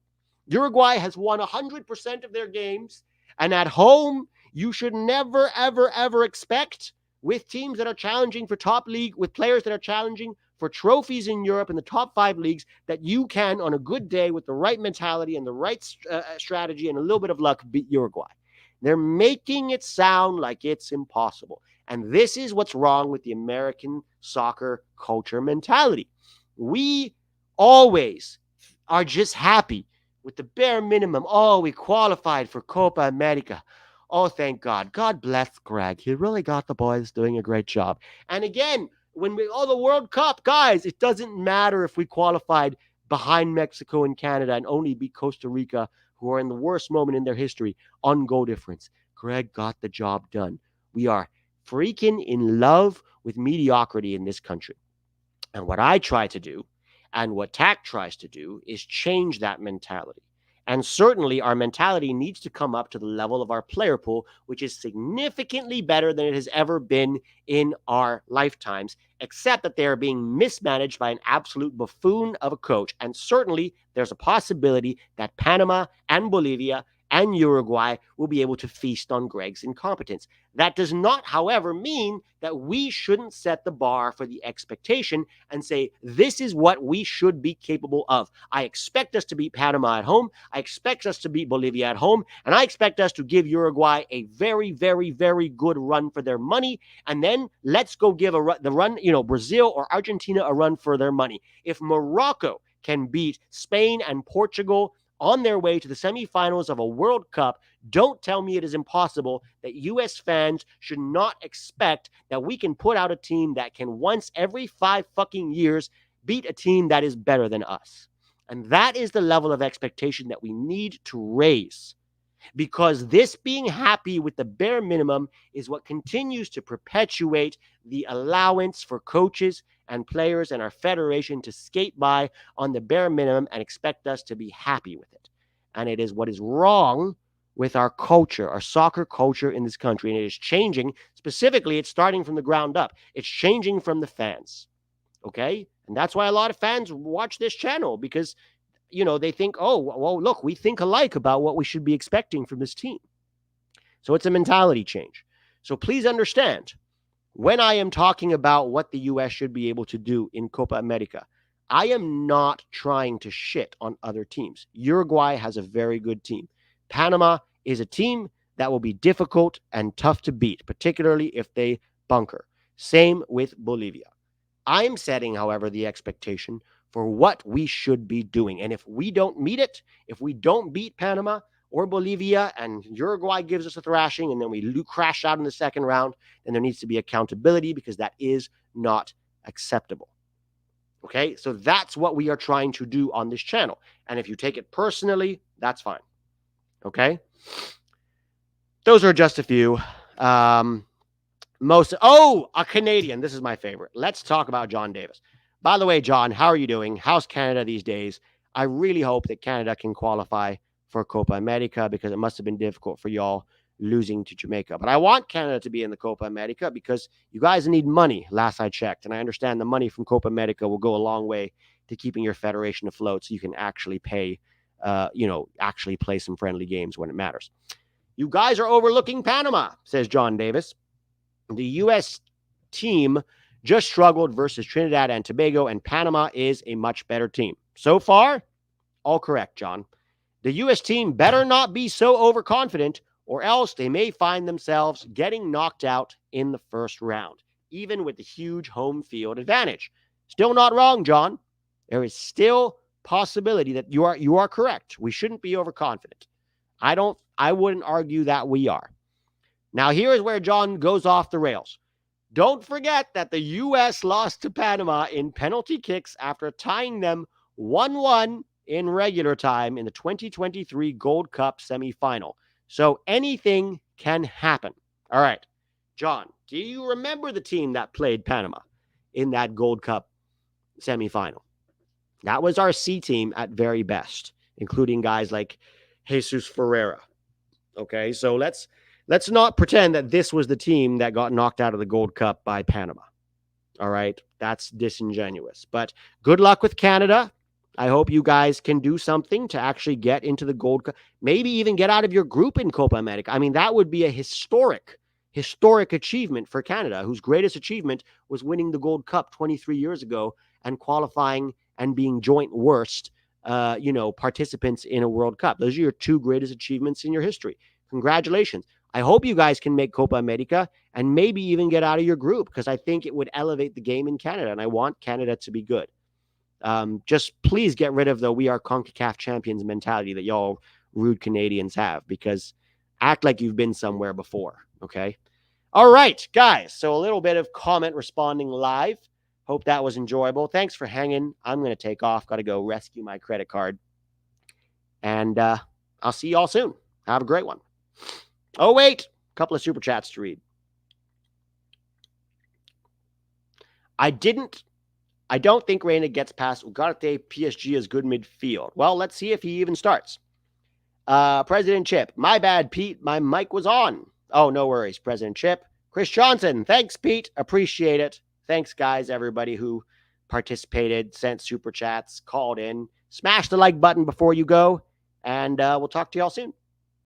Uruguay has won 100% of their games, and at home, you should never, ever, ever expect with teams that are challenging for top league, with players that are challenging for trophies in Europe in the top 5 leagues, that you can, on a good day, with the right mentality and the right strategy and a little bit of luck, beat Uruguay. They're making it sound like it's impossible. And this is what's wrong with the American soccer culture mentality. We always are just happy with the bare minimum. Oh, we qualified for Copa America. Oh, thank God. God bless Greg. He really got the boys doing a great job. And again, the World Cup, guys, it doesn't matter if we qualified behind Mexico and Canada and only beat Costa Rica, who are in the worst moment in their history, on goal difference. Greg got the job done. We are freaking in love with mediocrity in this country. And what I try to do, and what TAC tries to do, is change that mentality. And certainly our mentality needs to come up to the level of our player pool, which is significantly better than it has ever been in our lifetimes, except that they are being mismanaged by an absolute buffoon of a coach. And certainly there's a possibility that Panama and Bolivia and Uruguay will be able to feast on Greg's incompetence. That does not, however, mean that we shouldn't set the bar for the expectation and say, this is what we should be capable of. I expect us to beat Panama at home. I expect us to beat Bolivia at home. And I expect us to give Uruguay a very, very, very good run for their money. And then let's go give Brazil or Argentina a run for their money. If Morocco can beat Spain and Portugal on their way to the semifinals of a World Cup, don't tell me it is impossible that U.S. fans should not expect that we can put out a team that can once every 5 fucking years beat a team that is better than us. And that is the level of expectation that we need to raise. Because this being happy with the bare minimum is what continues to perpetuate the allowance for coaches and players and our federation to skate by on the bare minimum and expect us to be happy with it. And it is what is wrong with our culture, our soccer culture in this country. And it is changing. Specifically, it's starting from the ground up. It's changing from the fans. Okay? And that's why a lot of fans watch this channel, because they think, oh, well, look, we think alike about what we should be expecting from this team. So it's a mentality change. So please understand, when I am talking about what the U.S. should be able to do in Copa America, I am not trying to shit on other teams. Uruguay has a very good team. Panama is a team that will be difficult and tough to beat, particularly if they bunker. Same with Bolivia. I'm setting, however, the expectation for what we should be doing. And if we don't meet it, if we don't beat Panama or Bolivia and Uruguay gives us a thrashing and then we crash out in the second round, then there needs to be accountability, because that is not acceptable. Okay, so that's what we are trying to do on this channel. And if you take it personally, that's fine. Okay? Those are just a few. A Canadian. This is my favorite. Let's talk about John Davis. By the way, John, how are you doing? How's Canada these days? I really hope that Canada can qualify for Copa America because it must have been difficult for y'all losing to Jamaica. But I want Canada to be in the Copa America because you guys need money, last I checked. And I understand the money from Copa America will go a long way to keeping your federation afloat so you can actually pay, actually play some friendly games when it matters. You guys are overlooking Panama, says John Davis. The U.S. team just struggled versus Trinidad and Tobago, and Panama is a much better team. So far, all correct, John. The U.S. team better not be so overconfident, or else they may find themselves getting knocked out in the first round, even with the huge home field advantage. Still not wrong, John. There is still possibility that you are correct. We shouldn't be overconfident. I wouldn't argue that we are. Now, here is where John goes off the rails. Don't forget that the U.S. lost to Panama in penalty kicks after tying them 1-1 in regular time in the 2023 Gold Cup semifinal. So anything can happen. All right, John, do you remember the team that played Panama in that Gold Cup semifinal? That was our C team at very best, including guys like Jesus Ferreira. Okay, so let's not pretend that this was the team that got knocked out of the Gold Cup by Panama. All right, that's disingenuous. But good luck with Canada. I hope you guys can do something to actually get into the Gold Cup. Maybe even get out of your group in Copa America. I mean, that would be a historic achievement for Canada, whose greatest achievement was winning the Gold Cup 23 years ago and qualifying and being joint worst, participants in a World Cup. Those are your two greatest achievements in your history. Congratulations. I hope you guys can make Copa America and maybe even get out of your group because I think it would elevate the game in Canada, and I want Canada to be good. Just please get rid of the we are CONCACAF champions mentality that y'all rude Canadians have, because act like you've been somewhere before, okay? All right, guys, so a little bit of comment responding live. Hope that was enjoyable. Thanks for hanging. I'm going to take off. Got to go rescue my credit card. And I'll see y'all soon. Have a great one. Oh, wait. A couple of super chats to read. I don't think Reyna gets past Ugarte. PSG is good midfield. Well, let's see if he even starts. President Chip. My bad, Pete. My mic was on. Oh, no worries, President Chip. Chris Johnson. Thanks, Pete. Appreciate it. Thanks, guys, everybody who participated, sent super chats, called in. Smash the like button before you go, and we'll talk to y'all soon.